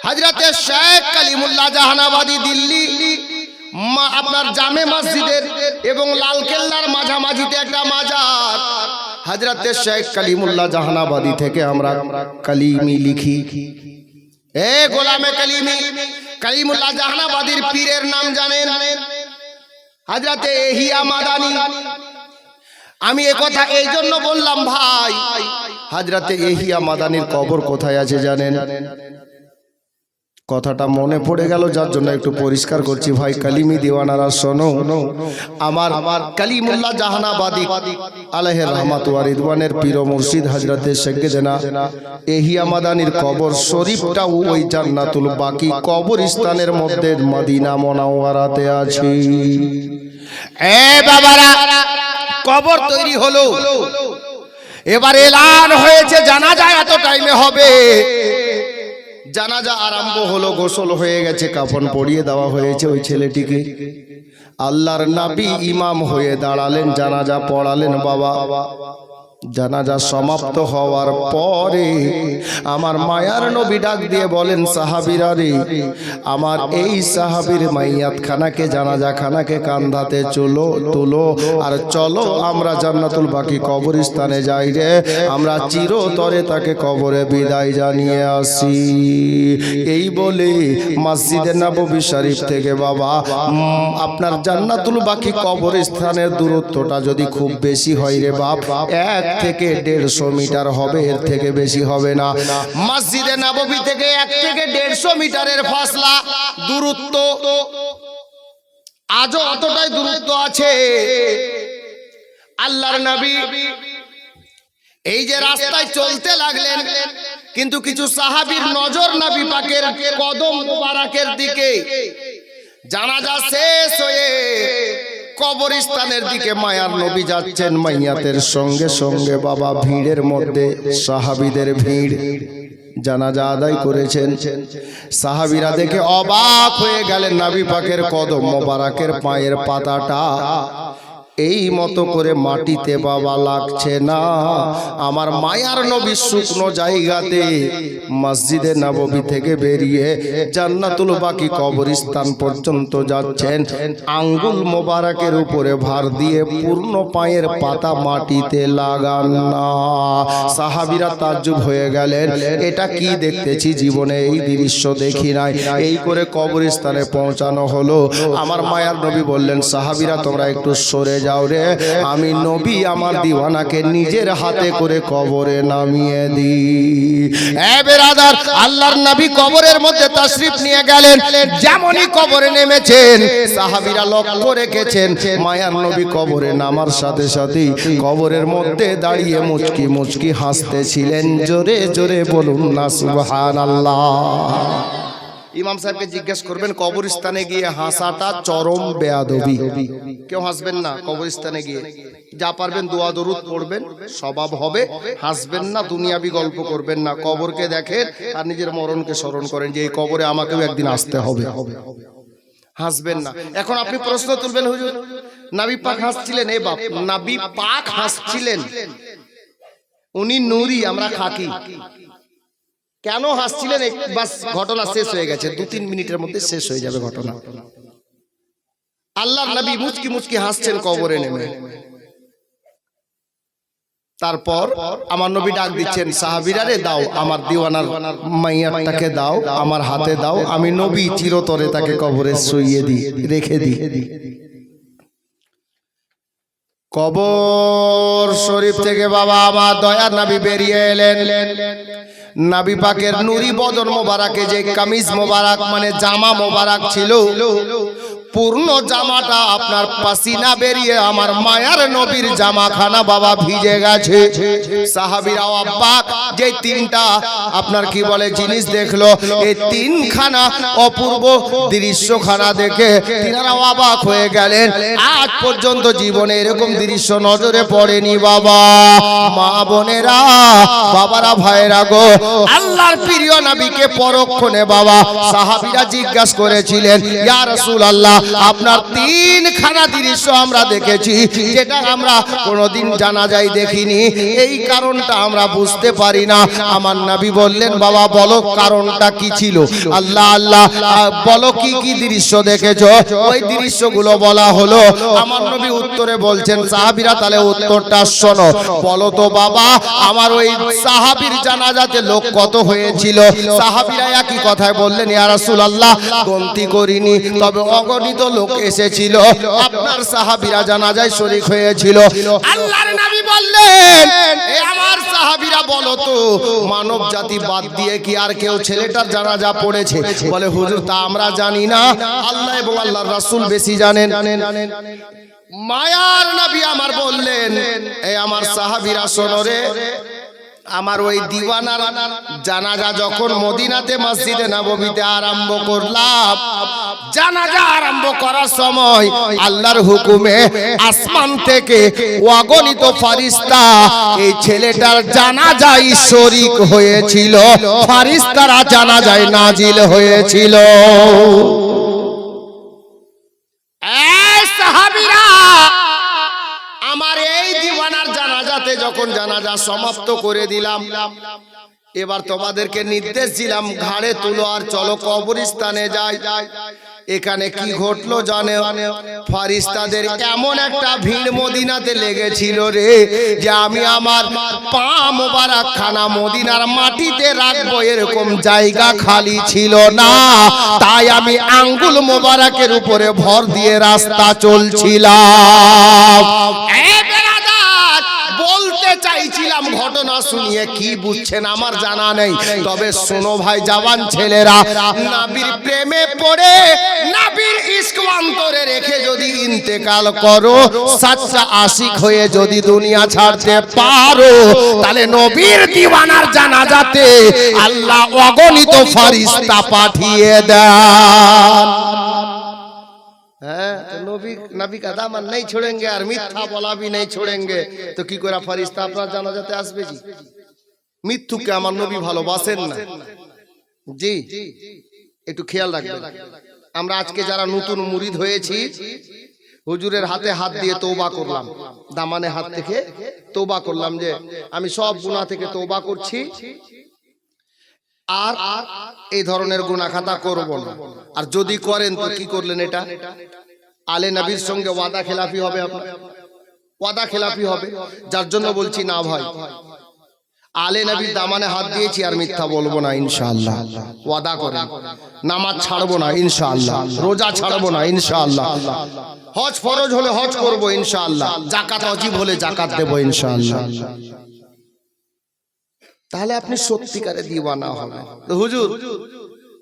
হযরতে শেখ কালিমুল্লাহ জাহানাবাদী দিল্লি আপনার জামে মসজিদের এবং লালকেল্লার মাঝামাঝিতে একটা মাজার, হযরতে শেখ কালিমুল্লাহ জাহানাবাদী থেকে আমরা কালিমি লিখি। এ গোলামে কালিমি, কালিমুল্লাহ জাহানাবাদীর পীরের নাম জানেন? হযরতে এহিয়া মাদানী। আমি এ কথা এই জন্য বললাম ভাই, হযরতে এহিয়া মাদানীর কবর কোথায় আছে জানেন? কথাটা মনে পড়ে গেল, যার জন্য একটু পরিষ্কার করছি ভাই। কালিমি দিওয়ানারা শোনো, আমার কালিমুল্লাহ জাহানাবাদী আলাইহির রহমাত ওয়া রিদওয়ানের পীর ও মুর্শিদ হযরতে সাইয়েদেনা এহিয়া মাদানীর কবর শরীফটাও ওই জান্নাতুল বাকি কবরস্থানের মধ্যে মদিনা মুনাওয়ারাতে আছে। এ বাবারা, কবর তৈরি হলো, এবার এলান হয়েছে জানাজা এত টাইমে হবে। জানাজা আরম্ভ হলো, গোসল হয়ে গেছে, কাফন পরিয়ে দেওয়া হয়েছে ওই ছেলেটিকে। আল্লাহর নবী ইমাম হয়ে দাঁড়ালেন, জানাজা পড়ালেন বাবা। জানাজা সমাপ্ত হওয়ার পরে আমার মায়ার নবী ডাক দিয়ে বলেন, সাহাবীরা রে, আমার এই সাহাবীর মাইয়াত খানাকে, জানাজা খানাকে কান্ধাতে তুলো আর চলো আমরা জান্নাতুল বাকি কবরস্থানে যাই রে, আমরা চিরতরে তাকে কবরে বিদায় জানিয়ে আসি। এই বলে মসজিদে নববী শরীফ থেকে বাবা আপনার জান্নাতুল বাকি কবরস্থানের দূরত্বটা যদি খুব বেশি হয় রে বাপ, 1 থেকে 150 মিটার হবে, এর থেকে বেশি হবে না। মসজিদে নববী থেকে 1 থেকে 150 মিটারের ফাসলা দূরত্ব, আজও অতটাই দূরত্ব আছে। আল্লাহর নবী এই যে রাস্তায় চলতে লাগলেন, কিন্তু কিছু সাহাবীর নজর নবী পাকের কদম মোবারকের দিকে। জানাজা শেষ হয়ে কবরস্থানের দিকে মায়ার নবী যাচ্ছেন, মাইয়াতের সঙ্গে সঙ্গে বাবা ভিড়ের মধ্যে সাহাবীদের ভিড়। জানাজা আদায় করেছেন, সাহাবীরা দেখে অবাক হয়ে গেলেন নবী পাকের কদম মোবারকের পায়ের পাতাটা এই মতো করে মাটিতে বাবা লাগছে না। আমার মায়ার নবী শুকনো জায়গাতে মসজিদে নববী থেকে বেরিয়ে জান্নাতুল বাকি কবরস্থান পর্যন্ত যাচ্ছেন। আঙ্গুল মোবারকের উপরে ভার দিয়ে পূর্ণ পায়ের পাতা মাটিতে লাগান না। সাহাবীরা তাজ্জুব হয়ে গেলেন, এটা কি দেখতেছি, জীবনে এই দৃশ্য দেখি নাই। এই করে কবরস্থানে পৌঁছানো হলো। আমার মায়ার নবী বললেন, সাহাবীরা তোমরা একটু সরে যাও রে, আমি নবী আমার দিওয়ানাকে নিজের হাতে করে কবরে নামিয়ে দিই। এ বেরাদার, আল্লাহর নবী কবরের মধ্যে তাশরিফ নিয়ে গেলেন। যেমনই কবরে নেমেছেন, সাহাবীরা লক্ষ্য রেখেছেন মায়ার নবী কবরে নামার সাথে সাথেই কবরের মধ্যে দাঁড়িয়ে মুচকি মুচকি হাসতেছিলেন। জোরে জোরে বলুন না সুবহানাল্লাহ। ইমাম সাহেবকে জিজ্ঞেস করবেন, কবরস্থানে গিয়ে হাসাটা চরম বেয়াদবি। কেউ হাসবেন না কবরস্থানে গিয়ে, যা পারবেন দোয়া দরুদ পড়বেন, স্বভাব হবে। হাসবেন না, দুনিয়াবি গল্প করবেন না। কবরকে দেখেন আর নিজের মরণকে স্মরণ করেন যে এই কবরে আমাকেও একদিন আসতে হবে। হাসবেন না। এখন আপনি প্রশ্ন তুলবেন, হুজুর নবী পাক হাসছিলেন? এ বাপ, নবী পাক হাসছিলেন, উনি নূরি, আমরা খাকি। কেন হাসছিলেন? বাস ঘটনা শেষ হয়ে গেছে, 2-3 মিনিটের মধ্যে শেষ হয়ে যাবে ঘটনা। আল্লাহর নবী মুচকি মুচকি হাসছেন কবরে নেমে। তারপর আমার নবী ডাক দিচ্ছেন, সাহাবীরা রে দাও, আমার দিওয়ানার মাইয়াটাকে দাও, আমার হাতে দাও, আমি নবী চিরতরে তাকে কবরে শুইয়ে দিই, রেখে দিই। কবর শরীফ থেকে বাবা আমার দয়ার নবী বেরিয়ে এলেন। নবী পাকের নূরি বদন মোবারকে যে কামিজ মোবারক মানে জামা মোবারক ছিল, পূর্ণ জামাটা আপনার পাসিনা বেরিয়ে আমার মায়ার নবীর জামাখানা বাবা ভিজে গেছে। সাহাবীরা অবাক, যে তিনটা আপনার কি বলে জিনিস দেখলো, এই তিনখানা অপূর্ব দৃশ্যখানা দেখে তিনারা অবাক হয়ে গেলেন। আজ পর্যন্ত জীবনে এরকম দৃশ্য নজরে পড়েনি বাবা। মা বোনেরা, বাবারা, ভাইরা গো, আল্লাহর প্রিয় নবীকে পরক্ষণে বাবা সাহাবীরা জিজ্ঞাসা করেছিলেন, ইয়া রাসূলুল্লাহ, আপনার তিনখানা দৃশ্য আমরা দেখেছি, যেটা আমরা কোনোদিন জানাজায় দেখিনি, এই কারণটা আমরা বুঝতে পারি না। আমার নবী বললেন, বাবা বলো কারণটা কি ছিল? আল্লাহ আল্লাহ, বলো কি কি দৃশ্য দেখেছো? ওই দৃশ্যগুলো বলা হলো। আমার নবী উত্তরে বলছেন, সাহাবীরা তাহলে উত্তরটা শোনো। বলো তো বাবা, আমার ওই সাহাবীর জানাজাতে লোক কত হয়েছিল? সাহাবীরা একই কথায় বললেন, ইয়া রাসূলুল্লাহ, গণতি করিনি, তবে অগণিত লোক এসেছিল, আপনার সাহাবীরা জানাজায় শরীক হয়েছিল। আল্লাহর নবী বললেন, এ আমার সাহাবীরা বলো তো, মানব জাতি বাদ দিয়ে কি আর কেউ ছেলেটার জানাজা পড়েছে? বলে, হুজুর তা আমরা জানি না, আল্লাহ এবং আল্লাহর রাসূল বেশি জানেন। মায়ার নবী আমার বললেন, এই আমার সাহাবীরা শোনো রে, আমার ওই দিওয়ানার জানাজা যখন মদিনাতে মসজিদে নববীতে আরম্ভ করলাম, জানাজা আরম্ভ করার সময় আল্লাহর হুকুমে আসমান থেকে অগণিত ফেরেশতা এই ছেলেটার জানাজায় শরীক হয়েছিল, ফেরেশতারা জানাজায় নাজিল হয়েছিল। এই সাহাবীরা, আমার এই দিওয়ানার জানাজাতে যখন জানাজা সমাপ্ত করে দিলাম, এবার তোমাদেরকে নির্দেশ দিলাম, ঘাড়ে তুলো আর চলো কবরস্থানে যাই। এখানে কি ঘটলো জানো? ফেরেশতাদের এমন একটা ভিড় মদিনাতে লেগেছিল রে, যে আমি আমার পা মোবারক খানা মদিনার মাটিতে রাখবো এরকম জায়গা খালি ছিল না। তাই আমি আঙ্গুল মোবারকের উপরে ভর দিয়ে রাস্তা চলছিলাম। বলতে চাইছিলাম, ঘটনা শুনিয়ে কি বুঝছেন আমার জানা নেই, তবে শোনো ভাই জওয়ান ছেলেরা, নবীর প্রেমে পড়ে নবীর ইশক অন্তরে রেখে যদি ইন্তেকাল করো, সাচ্চা আশিক হয়ে যদি দুনিয়া ছাড়তে পারো, তাহলে নবীর দিওয়ানার জানাজাতে আল্লাহ অগণিত ফেরেশতা পাঠিয়ে দেন। नबी का दामन नहीं छोड़ेंगे और मिथ्या बोला भी नहीं छोड़ेंगे, तो की করে ফেরেশতা আপনার জানাজাতে আসবে? জি, মিথ্যুকে আমার নবী ভালোবাসেন না। জি, একটু খেয়াল রাখবেন। আমরা আজকে যারা নতুন মুরিদ হয়েছি, হুজুরের হাতে হাত দিয়ে তওবা করলাম, দামানে হাত থেকে তওবা করলাম যে আমি সব গুনাহ থেকে তওবা করছি, আর এই ধরনের গুনাহ খাতা করব না। আর যদি করেন তো কি করলেন? এটা আলে নবীর সঙ্গে ওয়াদা খেলাফি হবে, আপনার ওয়াদা খেলাফি হবে। যার জন্য বলছি না ভাই, আলে নবীর দামানে হাত দিয়েছি আর মিথ্যা বলবো না ইনশাআল্লাহ। ওয়াদা করেন, নামাজ ছাড়বো না ইনশাআল্লাহ, রোজা ছাড়বো না ইনশাআল্লাহ, হজ ফরজ হলে হজ করবো ইনশাআল্লাহ, যাকাত ওয়াজিব হলে যাকাত দেবো ইনশাআল্লাহ। তাহলে আপনি সত্যিকারে দিওয়ানা হবেন। তো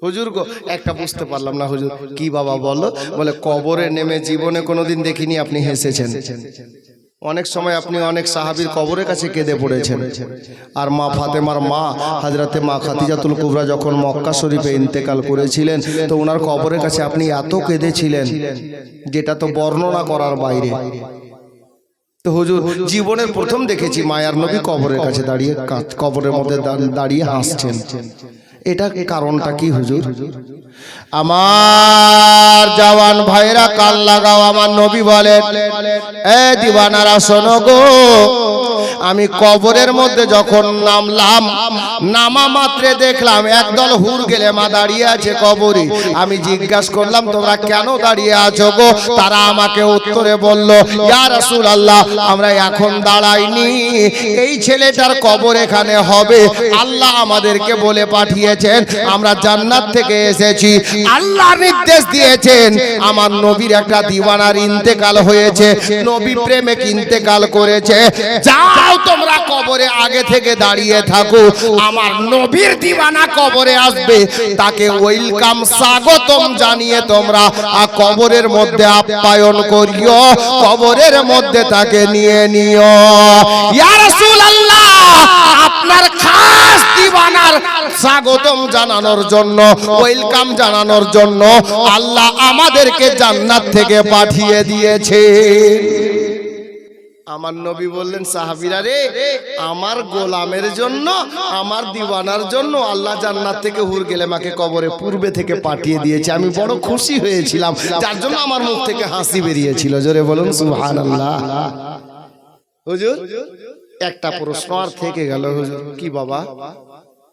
হুজুর গো একটা বুঝতে পারলাম না হুজুর, কি বাবা বলো? বলে কবরে নেমে জীবনে কোনোদিন দেখিনি আপনি হেসেছেন। অনেক সময় আপনি অনেক সাহাবীর কবরের কাছে কেঁদে পড়েছেন। আর মা ফাতেমার মা হযরতে মা খাদিজাতুল কুবরা যখন মক্কা শরীফে ইন্তেকাল করেছিলেন, তো ওনার কবরের কাছে আপনি এত কেঁদেছিলেন যেটা তো বর্ণনা করার বাইরে। তো হুজুর জীবনের প্রথম দেখেছি মায়ার নবী কবরের কাছে দাঁড়িয়ে, কবরের মধ্যে দাঁড়িয়ে হাসছেন। এটা কারণটা কি হুজুর? আমার জওয়ান ভাইরা কান লাগাও, আমার নবী বলেন, এ দিওয়ানারা শোনো গো, আমি কবরের মধ্যে যখন নামলাম, নামা মাত্রে দেখলাম একদল হুর গেলে মা দাঁড়িয়ে আছে কবরে। আমি জিজ্ঞাসা করলাম তোমরা কেন দাঁড়িয়ে আছো গো? তারা আমাকে উত্তরে বলল, ইয়া রাসূলুল্লাহ, আমরা এখন দাঁড়াইনি, এই ছেলেটার কবর এখানে হবে, আল্লাহ আমাদেরকে বলে পাঠিয়েছেন, আমরা জান্নাত থেকে এসেছি, আল্লাহ নির্দেশ দিয়েছেন, আমার নবীর একটা দিওয়ানার ইন্তেকাল হয়েছে, নবী প্রেমিক ইন্তেকাল করেছে, যাও তোমরা কবরে আগে থেকে দাঁড়িয়ে থাকো, আমার নবীর দিওয়ানা কবরে আসবে, তাকে ওয়েলকাম স্বাগতম জানিয়ে তোমরা কবরের মধ্যে আপ্যায়ন করিও, কবরের মধ্যে তাকে নিয়ে নিও। ইয়া রাসূলুল্লাহ, আপনার খাস দিওয়ানার স্বাগতম জানানোর জন্য, ওয়েলকাম জানানোর জন্য আল্লাহ আমাদেরকে জান্নাত থেকে পাঠিয়ে দিয়েছে। আমার নবী বললেন, সাহাবীরা রে, আমার গোলামের জন্য, আমার দিওয়ানার জন্য আল্লাহ জান্নাত থেকে হুর গেলে মাকে কবরে পূর্বে থেকে পাঠিয়ে দিয়েছে। আমি বড় খুশি হয়েছিলাম, যার জন্য আমার মুখ থেকে হাসি বেরিয়েছিল। জোরে বলুন সুবহানাল্লাহ। হুজুর একটা প্রশ্ন আর থেকে গেল। হুজুর কি বাবা?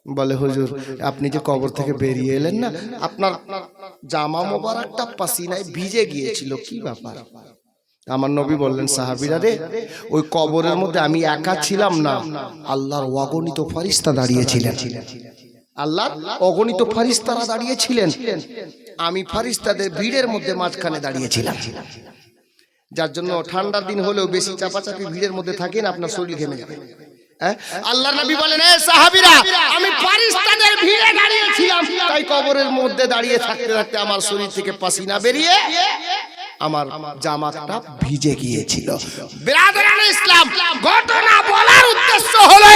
বলে হুজুর আপনি যে কবর থেকে বেরিয়ে এলেন না, আপনার জামা মোবারকটা পাসিনায় ভিজে গিয়েছিল, কি ব্যাপার? আমার নবী বললেন, সাহাবীরা রে, ওই কবরের মধ্যে আমি একা ছিলাম না, আল্লাহর অগণিত ফেরেশতা দাঁড়িয়েছিলেন, আল্লাহর অগণিত ফেরেশতারা দাঁড়িয়েছিলেন, আমি ফেরেশতাদের ভিড়ের মধ্যে মাঝখানে দাঁড়িয়েছিলাম। যার জন্য ঠান্ডার দিন হলেও বেশি চাপাচাপি ভিড়ের মধ্যে থাকেন, আপনার শরীর ঘেমে যাবে। আল্লাহর নবী বলেন, এ সাহাবীরা, আমি ফেরেশতাদের ভিড়ে দাঁড়িয়েছিলাম, তাই কবরের মধ্যে দাঁড়িয়ে থাকতে থাকতে আমার শরীর থেকে পাসিনা বেরিয়ে আমার জামাটা ভিজে গিয়েছিল। বিরাদরানে ইসলাম, ঘটনা বলার উদ্দেশ্য হলো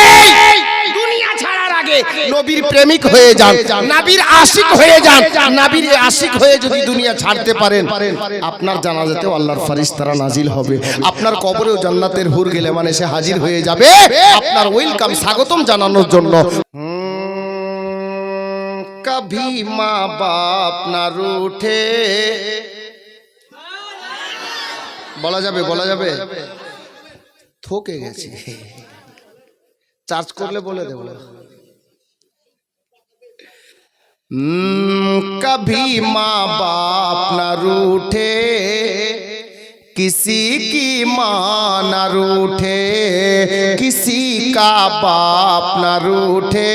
এই, দুনিয়া ছাড়ার আগে নবীর প্রেমিক হয়ে যান, নবীর আশিক হয়ে যান, নবীর আশিক হয়ে যদি দুনিয়া ছাড়তে পারেন, আপনার জানাজাতেও আল্লাহর ফেরেশতারা নাজিল হবে, আপনার কবরেও জান্নাতের হুর গেলে মানে সে হাজির হয়ে যাবে আপনার ওয়েলকাম স্বাগতম জানানোর জন্য। কভি মা বাপ না রুঠে, বলা যাবে, বলা যাবে, থকে গেছে, চার্জ করলে বলে দেব। कभी माँ बाप न रूठे, किसी की माँ न रूठे, किसी का बाप न रूठे,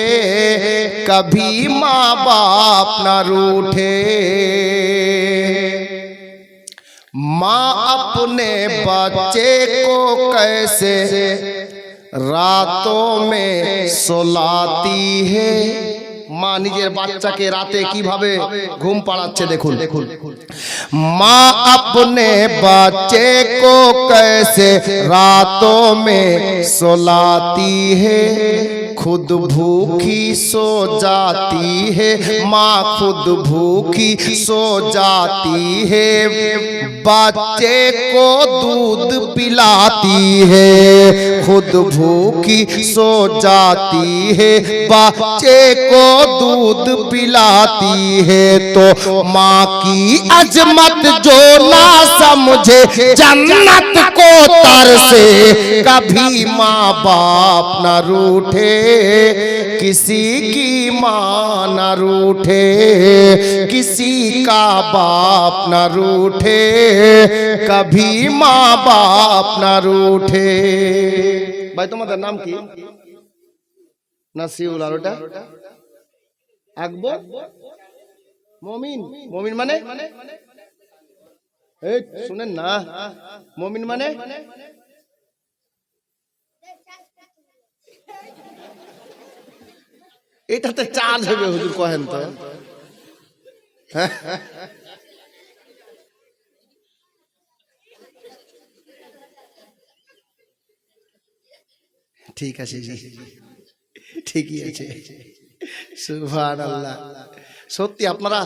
कभी माँ बाप न रूठे। माँ अपने बच्चे को कैसे रातों में सुलाती है, মা নিজের বাচ্চাকে রাতে কিভাবে ঘুম পাড়াচ্ছে দেখুন। মা अपने बच्चे को कैसे रातों में सुलाती है, खुद भूखी सो जाती है माँ, खुद भूखी सो जाती है, बच्चे को दूध पिलाती है। खुद भूखी सो जाती है, बच्चे को दूध पिलाती है। तो माँ की अजमत जो ना समझे, जन्नत को तरसे, कभी माँ बाप न रूठे, किसी की माँ न रूठे, किसी का बाप न रूठे, कभी माँ बाप न रूठे। भाई तुम्हारा नाम की? নাসিউল, আর ওটা আকবর। মমিন, মমিন মানে এই শুনেন না, মমিন মানে এটাতে চাল হবে হুজুর কহেন তো। ঠিক আছে জি, ঠিকই আছে। সুবহানাল্লাহ। সত্যি আপনারা,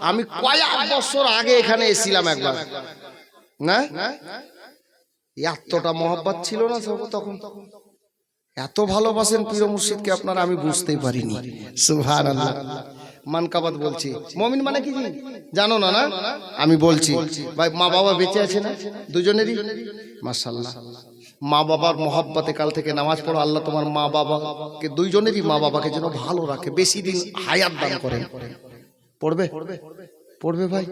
আমি কয়েক বছর আগে এখানে এসেছিলাম একবার, না এতটা মহব্বত ছিল না তখন, এত ভালোবাসেন পীর মুর্শিদকে আপনারা, আমি বুঝতেই পারিনি। সুবহানাল্লাহ। মানকাবাত বলছি। মুমিন মানে কি জানো না? না আমি বলছি ভাই, মা বাবা বেঁচে আছে না দুজনেরই? মাশাআল্লাহ। মা বাবার মহব্বতে কাল থেকে নামাজ পড়ো, আল্লাহ তোমার মা বাবাকে, দুইজনেরই মা বাবাকে যেন ভালো রাখে, বেশি দিন হায়াত দান করেন। পড়বে পড়বে ভাই,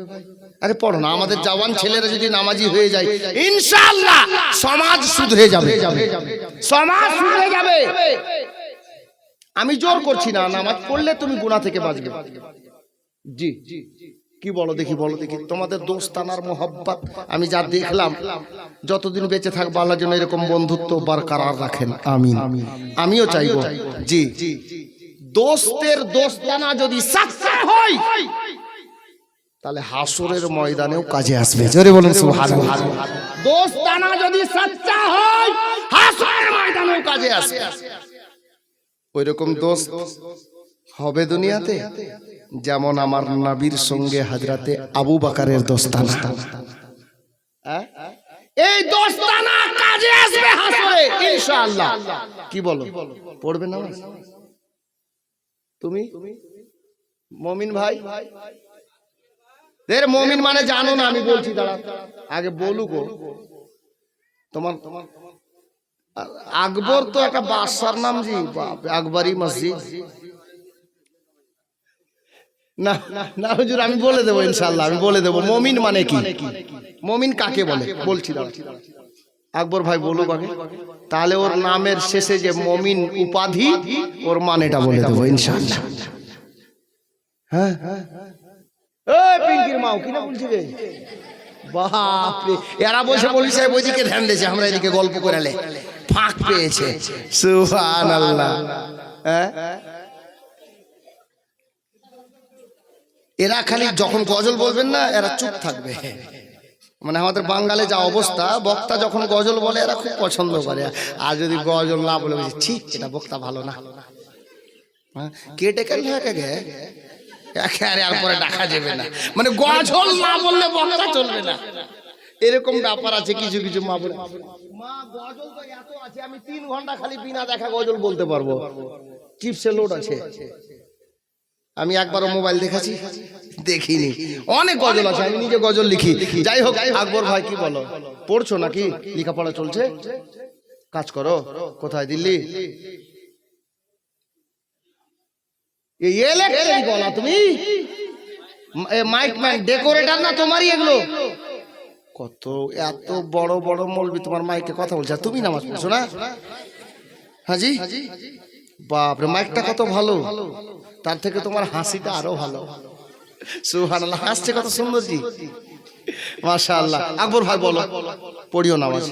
আরে পড়ো না। আমাদের জওয়ান ছেলেরা যদি নামাজি হয়ে যায়, ইনশাআল্লাহ সমাজ শুধরে যাবে, সমাজ শুধরে যাবে। আমি জোর করছি না, নামাজ পড়লে তুমি গুনাহ থেকে বাঁচবে। জি কি বলো দেখি, বলো দেখি। তোমাদের দোস্তানার মোহব্বত আমি যা দেখলাম, যতদিন বেঁচে থাকবো আল্লাহ যেন এরকম বন্ধুত্ব বরকরার রাখেন, আমিন। আমিও চাইবো। জি, দোস্তের দোস্তানা যদি সচ্চা হয়, তাহলে হাসরের ময়দানেও কাজে আসবে। জোরে বলুন সুবহানাল্লাহ। দোস্তানা যদি সচ্চা হয়, হাসরের ময়দানেও কাজে আসবে। ওইরকম দোস্ত হবে দুনিয়াতে, যেমন আমার নবীর সঙ্গে হযরতে আবু বকরের দোস্তানা। এই দোস্তানা কাজে আসবে হাসরে ইনশাআল্লাহ। কি বলো, পড়বে নামাজ তুমি? মুমিন ভাই, এর মুমিন মানে জানো না? আমি বলছি, দাঁড়া আগে বলুগো। তোমার আকবর তো একটা বাদশার নাম জি, আকবরী মসজিদ। না না হুজুর, আমি বলে দেবো ইনশাআল্লাহ, আমি বলে দেবো মুমিন মানে কি, মুমিন কাকে বলে বলছি। আকবর ভাই বলুক আগে, তাহলে ওর নামের শেষে যে মুমিন উপাধি, ওর মানেটা বলে দেবো ইনশাআল্লাহ। হ্যাঁ এই পিঙ্কির মাও কি না বলছি রে, বাপ রে। এরা বসে বলি সাহেব ওইদিকে ধ্যান দিয়েছে, আমরা এদিকে গল্প করালে ফাঁক পেয়েছে। সুবহানাল্লাহ। হ্যাঁ, এরা খালি যখন গজল বলবেন না, এরা চুপ থাকবে। মানে আমাদের বাঙালি যা অবস্থা, বক্তা যখন গজল বলে এরা খুব পছন্দ করে, আর যদি গজল না বলে ঠিক এটা বক্তা ভালো না, কেটে কেন আর পরে ডাকা যাবে না। মানে গজল না বললে বক্তা চলবে না, এরকম ব্যাপার আছে কিছু কিছু মা বলে। মা গজল তো এত আছে, আমি 3 ঘন্টা খালি বিনা দেখা গজল বলতে পারবো, চিপসে লোড আছে। আমি একবারও মোবাইল দেখাচ্ছি দেখিনি, অনেক গজল আছে, আমি নিজে গজল লিখি। যাই হোক, আকবর ভাই কি বলো, পড়ছো নাকি? লেখাপড়া চলছে? কাজ করো কোথায়? দিল্লি? ইলেকট্রিক গলা তুমি, মাইক ম্যান ডেকোরেটর না তোমারই এগুলো? কত এত বড় বড় মৌলবি তোমার মাইকে কথা বলছে, তুমি নামাজ পড়ছো না? হাজি বাপরে, মাইকটা কত ভালো, তার থেকে তোমার হাসিটা আরো ভালো। সুবহানাল্লাহ, হাসছে কত সুন্দর জি, মাশাআল্লাহ। আকবর ভাই বলো, পড়িও নামাজ।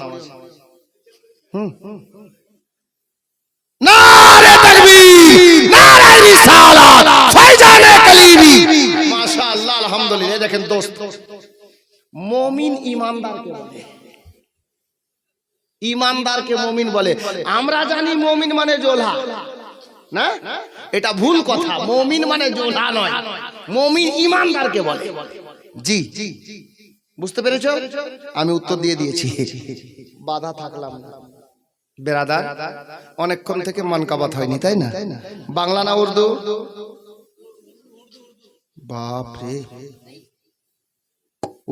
নারে তাকবীর, নারে রিসালাত, ফয়জানে কলিমি। মাশাআল্লাহ, আলহামদুলিল্লাহ। দেখেন দোস্ত, মুমিন ঈমানদারকে বলে, ঈমানদারকে মুমিন বলে। আমরা জানি মুমিন মানে জোলহা, না, এটা ভুল কথা। মুমিন মানে জোলা নয়, মুমিন ঈমানদারকে বলে। জি বুঝতে পেরেছো? আমি উত্তর দিয়ে দিয়েছি, বাধা থাকলাম না। বেরাদার, অনেকক্ষণ থেকে মানকাবাত হয়নি, তাই না? বাংলা না উর্দু? বাপ রে,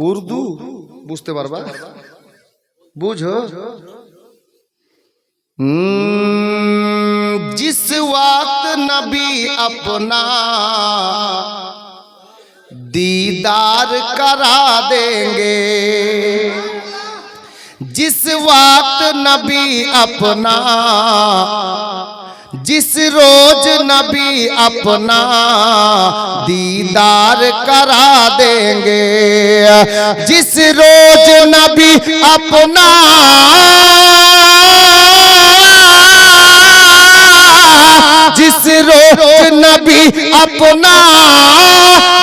উর্দু বুঝতে পারবা, বুঝো। जिस वक्त नबी अपना दीदार करा देंगे, जिस वक्त नबी अपना, जिस रोज नबी अपना दीदार करा देंगे, जिस रोज नबी अपना, जिस रोज नबी अपना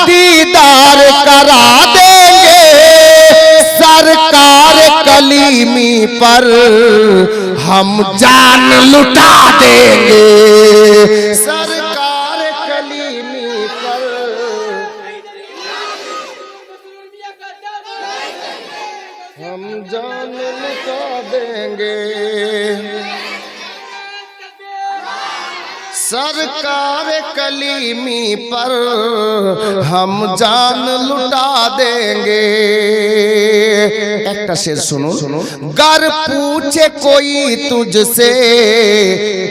दीदार करा देंगे, सरकार कलीमी पर हम जान लुटा देंगे, सरकार कलीमी पर हम जान लुटा देंगे, सरकार कलीमी पर हम जान लुटा देंगे। एक शेर सुनो, गर पूछे कोई तुझसे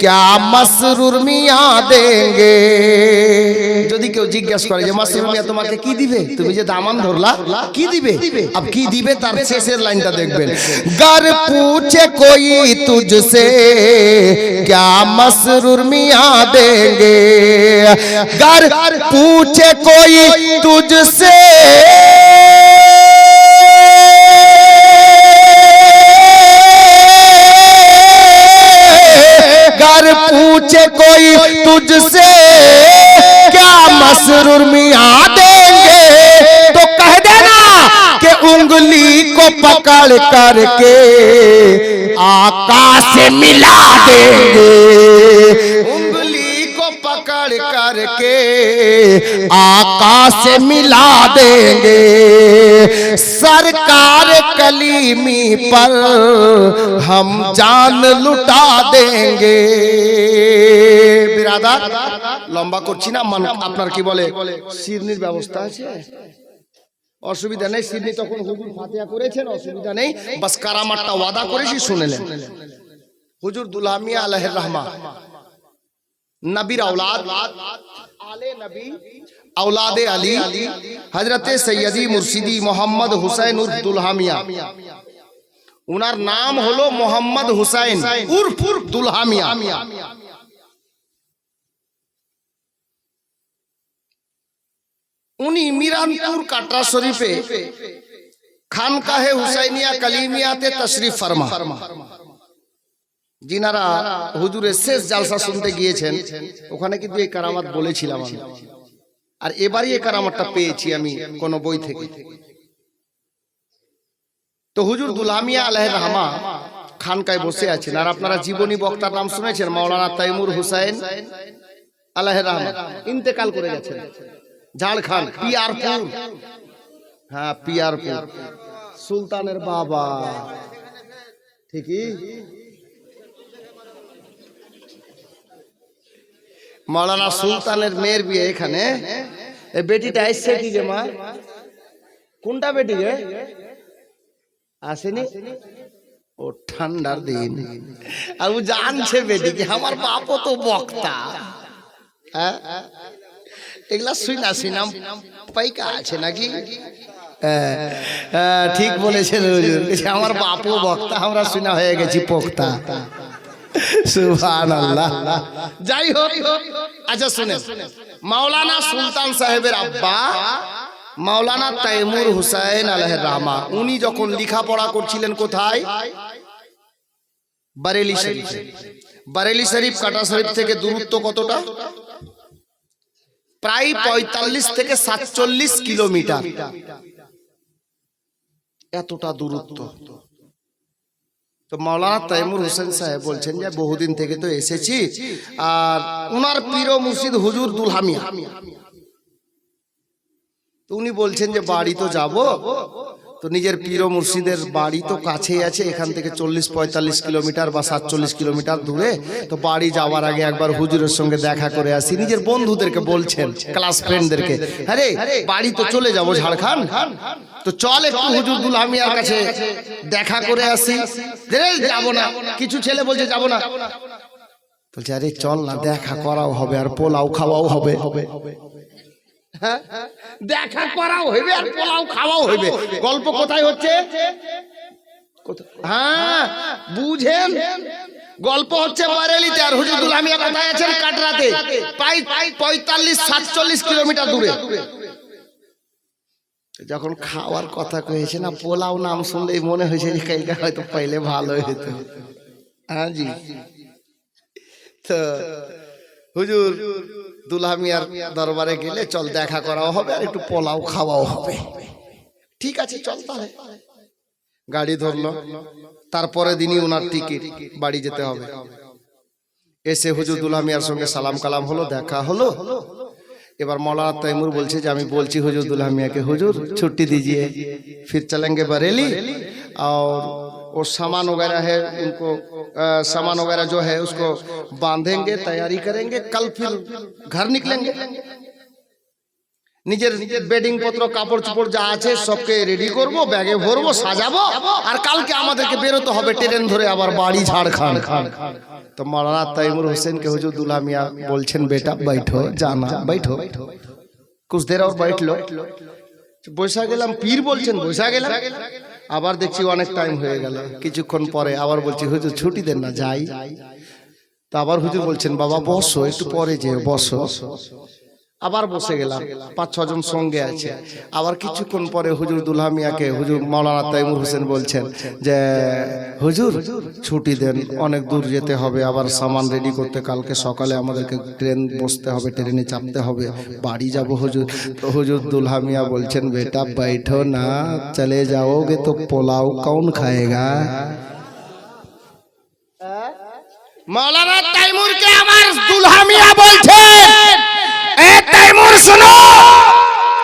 क्या मसरूर मियाँ देंगे, যদি কেউ জিজ্ঞেস করে যে মাসরুর মিয়াঁ তোমাকে কি দিবে, তুমি যে দামান ধরলা কি দিবে, अब কি দিবে তার শেষের লাইনটা দেখবেন, गर पूछे कोई तुझसे क्या मसरूर मियाँ देंगे, गर पूछे कोई तुझसे गर पूछे कोई तुझसे क्या मसरूर मियाँ देंगे, तो कह देना कि उंगली को पकड़ करके आका से मिला देंगे, उंगली को पकड़ करके आका से मिला देंगे, सरकार कलीमी पर हम जान लुटा देंगे। बिरादार, লম্বা করছি না, আপনার কি বলে সিরনির ব্যবস্থা আছে? অসুবিধা নেই, সিরনি তখন হুজুর ফাতিহা করেছেন, অসুবিধা নেই, বাস কারামাতটা ওয়াদা করেছি শুনেলেন। হুজুর দুলহা মিয়াঁ আলাইহির রহমা নবীর औलाद, आले नबी, औलादे अली, हजरत सैयदी मुर्शिदी मोहम्मद हुसैन उर्फ दुल्हा मियाँ। उनार नाम हलो मोहम्मद हुसैन उर्फ दुल्हा मियाँ। उनी मीरानपुर काटरा शरीफे खानकाहे हुसैनिया कलीमियाते तशरीफ फरमा। जिनारा হুজুরের শেষ জালসা শুনতে গিয়েছেন, ওখানে কিন্তু এই কারামাত বলেছিলাম আমি, আর এবারই এই কারামাতটা পেয়েছি আমি কোন বই থেকে। তো হুজুর দুলহা মিয়াঁ আলাইহির রহমা খানকায় বসে আছেন, আর আপনারা জীবনী বক্তার নাম শুনেছেন মাওলানা তাইমুর হুসাইন আলাইহির রহমা, ইন্তেকাল করে গেছেন ঝাড়খণ্ড পিয়ারপুর। হ্যাঁ পিয়ারপুর, সুলতানের বাবা, ঠিকই। मौलाना सुल्तानेर मेयर भी एखाने। ए बेटीटा आइছে কি গে মা? কোনটা বেটি গে? আসেনি? ও ঠান্ডার দিন আর ও জানছে বেটি কি আমার বাপও তো বক্তা। হ্যাঁ এগুলা শুনা শুনাম পাইকা আছে নাকি? ঠিক বলেছেন হুজুর, আমার বাপও বক্তা, আমরা শুনা হয়ে গেছি পোক্তা। সুবহানাল্লাহ। যাই হোক, আচ্ছা শুনেন, মাওলানা সুলতান সাহেবের আব্বা মাওলানা তাইমুর হুসাইন আলাইহির রহমা, উনি যখন লেখাপড়া করছিলেন কোথায়? বারেলি শরীফে। বারেলি শরীফ কাটা শরীফ থেকে দূরত্ব কতটা? প্রায় 45 থেকে 47 কিলোমিটার, এতটা দূরত্ব। তো মাওলানা তাইমুর হোসেন সাহেব বলছেন যে বহুদিন থেকে তো এসেছি, আর উনার পীর ও মুর্শিদ হুজুর দুলহা মিয়া, তো উনি বলছেন যে বাড়ি তো যাব, তো নিজের পীর ও মুর্শিদের বাড়ি তো কাছেই আছে, এখান থেকে 40-45 কিলোমিটার বা 47 কিলোমিটার দূরে, তো বাড়ি যাওয়ার আগে একবার হুজুরের সঙ্গে দেখা করে আসি। নিজের বন্ধুদেরকে বলছেন, ক্লাস ফ্রেন্ডদেরকে, আরে বাড়ি তো চলে যাব ঝাড়খণ্ড, তো চল একটু হুজুর দুলহা মিয়ার কাছে দেখা করে আসি। যাব না, কিছু ছেলে বলছে যাব না, বলছে আরে চল না, দেখা করাও হবে আর পোলাও খাওয়াও হবে, দেখা করাও হইবে আর পোলাও খাওয়াও হইবে। গল্প কোথায় হচ্ছে? হ্যাঁ বুঝেন, গল্প হচ্ছে বারেলিতে, আর হুজুর দুলহা মিয়া কোথায় আছেন? কাটরাতে, প্রায় 45-47 কিলোমিটার দূরে। যখন খাওয়ার কথা কয়েছে না, পোলাও নাম শুনলেই মনে হয়েছে যে কালকে হয়তো পাইলে ভালো হতো। হ্যাঁ জি, তো হুজুর দুলহা মিয়ার দরবারে গেলে চল দেখা করাও হবে আর একটু পোলাও খাওয়াও হবে। ঠিক আছে চল, তাহলে গাড়ি ধরলো। তারপরে দিনই ওনার টিকিট, বাড়ি যেতে হবে। এসে হুজুর দুলহা মিয়ার সঙ্গে সালাম কালাম হলো, দেখা হলো। এবার मौलाना तैमूर बोलছে যে আমি বলছি হুজুর दुल्हा मियां के हुजूर छुट्टी दीजिए, फिर चलेंगे बरेली, और वो सामान वगैरह है उनको सामान वगैरह जो है उसको बांधेंगे, तैयारी करेंगे, कल फिर घर निकलेंगे। নিজের বেডিং পত্র কাপড় চোপড় যা আছে সবকে রেডি করব, ব্যাগে ভরবো, সাজাবো, আর কালকে আমাদেরকে বেরোতে হবে ট্রেন ধরে আবার বাড়ি ঝাড়খণ্ড। तो मौलाना तैमूर हुसैन के हुजूर दुल्हा मियां बोलছেন बेटा बैठो, जाना बैठो, कुछ देर और बैठ लो। বসা গেলাম, পীর বলছেন বসা গেলাম, আবার দেখছি অনেক টাইম হয়ে গেল। কিছুক্ষণ পরে আবার বলছি হুজুর ছুটি দেন না যাই। তো আবার হুজুর বলছেন বাবা বসো, একটু পরে যেও, বসো। আবার বসে গেলাম, 5-6 জন সঙ্গে আছে। আবার কিছুক্ষণ পরে হুজুর দুলহা মিয়াকে হুজুর মাওলানা তাইমুর হোসেন বলছেন যে হুজুর ছুটি দেন, অনেক দূর যেতে হবে, আবার সামান রেডি করতে, কালকে সকালে আমাদেরকে ট্রেন বসতে হবে, ট্রেনে চাপতে হবে, বাড়ি যাব হুজুর। তো হুজুর দুলহা মিয়া বলছেন বেটা बैठो ना, चले जाओगे तो পোলাও कौन खाएगा। মাওলানা তাইমুরকে আমার দুলহা মিয়া বলছেন ए तैमूर सुनो,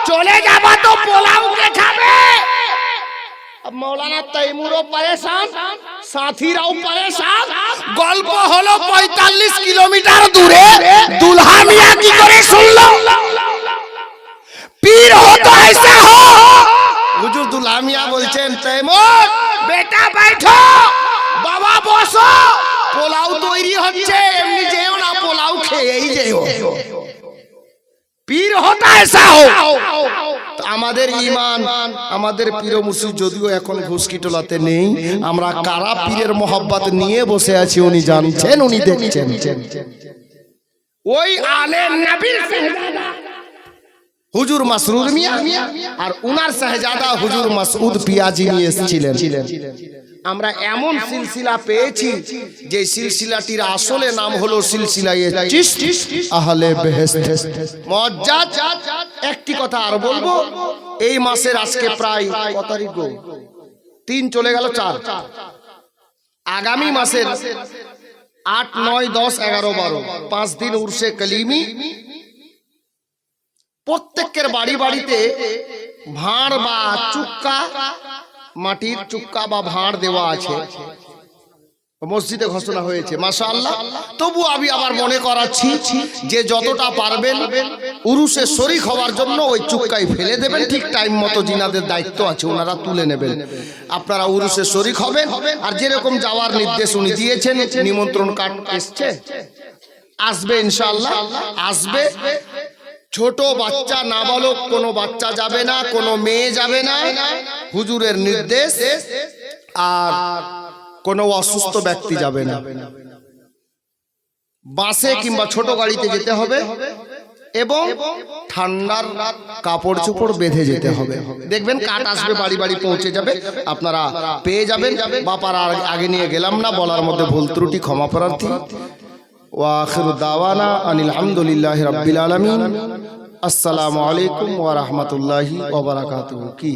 चले जाबा तो पोलाव के खाबे। अब मौलाना तैमूरो परेशान, साथीराও परेशान। गल्प हलो 45 किलोमीटर दूरे दुल्हा मियां की करे सुनलो, पीर हो तो ऐसा हो। हुजूर दुल्हा मियां बोलছেন तैमूर बेटा बैठो, बाबा बसो, পোলাও তৈরি হচ্ছে, এমনি যেও না, পোলাও খেয়েই যেও। পীর হতা ऐसा हो। আমাদের ঈমান, আমাদের পীর মুর্শিদ যদিও এখন ঘুষকিটোলাতে নেই, আমরা কারা পীরের মোহাব্বত নিয়ে বসে আছি উনি জানছেন, উনি দেখছেন। ওই আলে নবীর শাহজাদা হুজুর মাসরুর মিয়া আর উনার শাহজাদা হুজুর মাসউদ পিয়াজি নিয়ে এসেছিলেন। আমরা এমন সিলসিলা পেয়েছি যে সিলসিলাটির আসলে নাম হলো সিলসিলায়ে চিশতি আহলে বেহেশত মুআজ্জাজ। একটি কথা আর বলবো, এই মাসের আজকে প্রায় কত তারিখ গো? 3 চলে গেল 4, আগামী মাসের 8, 9, 10, 11, 12 5 দিন উরসে কলিমি। প্রত্যেকের বাড়ি বাড়িতে ভাঁড় বা চুক্কা, মাটির চুক্কা বা ভাঁড় দেওয়া আছে, মসজিদে ঘোষণা হয়েছে মাশাআল্লাহ। তবু আমি আবার মনে করাচ্ছি যে যতটা পারবেন উরুসে শরীক হওয়ার জন্য ওই চুক্কাই ফেলে দেবেন, ঠিক টাইম মতো জিনাদের দায়িত্ব আছে, ওনারা তুলে নেবেন। আপনারা উরুসে শরীক হবেন, আর যেরকম যাওয়ার নির্দেশ উনি দিয়েছেন, নিমন্ত্রণ কার্ড এসছে, আসবে ইনশাআল্লাহ, আসবে। ছোট বাচ্চা, নাবালক কোনো বাচ্চা যাবে না, কোনো মেয়ে যাবে না, হুজুরের নির্দেশ। আর কোনো অসুস্থ ব্যক্তি যাবে না। বাসে কিংবা ছোট গাড়িতে যেতে হবে এবং ঠান্ডার কাপড় চোপড় বেঁধে যেতে হবে। দেখবেন কাঠ আসবে, বাড়ি বাড়ি পৌঁছে যাবে, আপনারা পেয়ে যাবেন। বাপার আগে নিয়ে গেলাম না, বলার মধ্যে ভুল ত্রুটি ক্ষমা প্রার্থী। ওয়া আখিরু দাওয়ানা আনিল হামদুলিল্লাহি রাব্বিল আলামিন। আসসালামু আলাইকুম ওয়া রাহমাতুল্লাহি ওয়া বারাকাতুহু। কি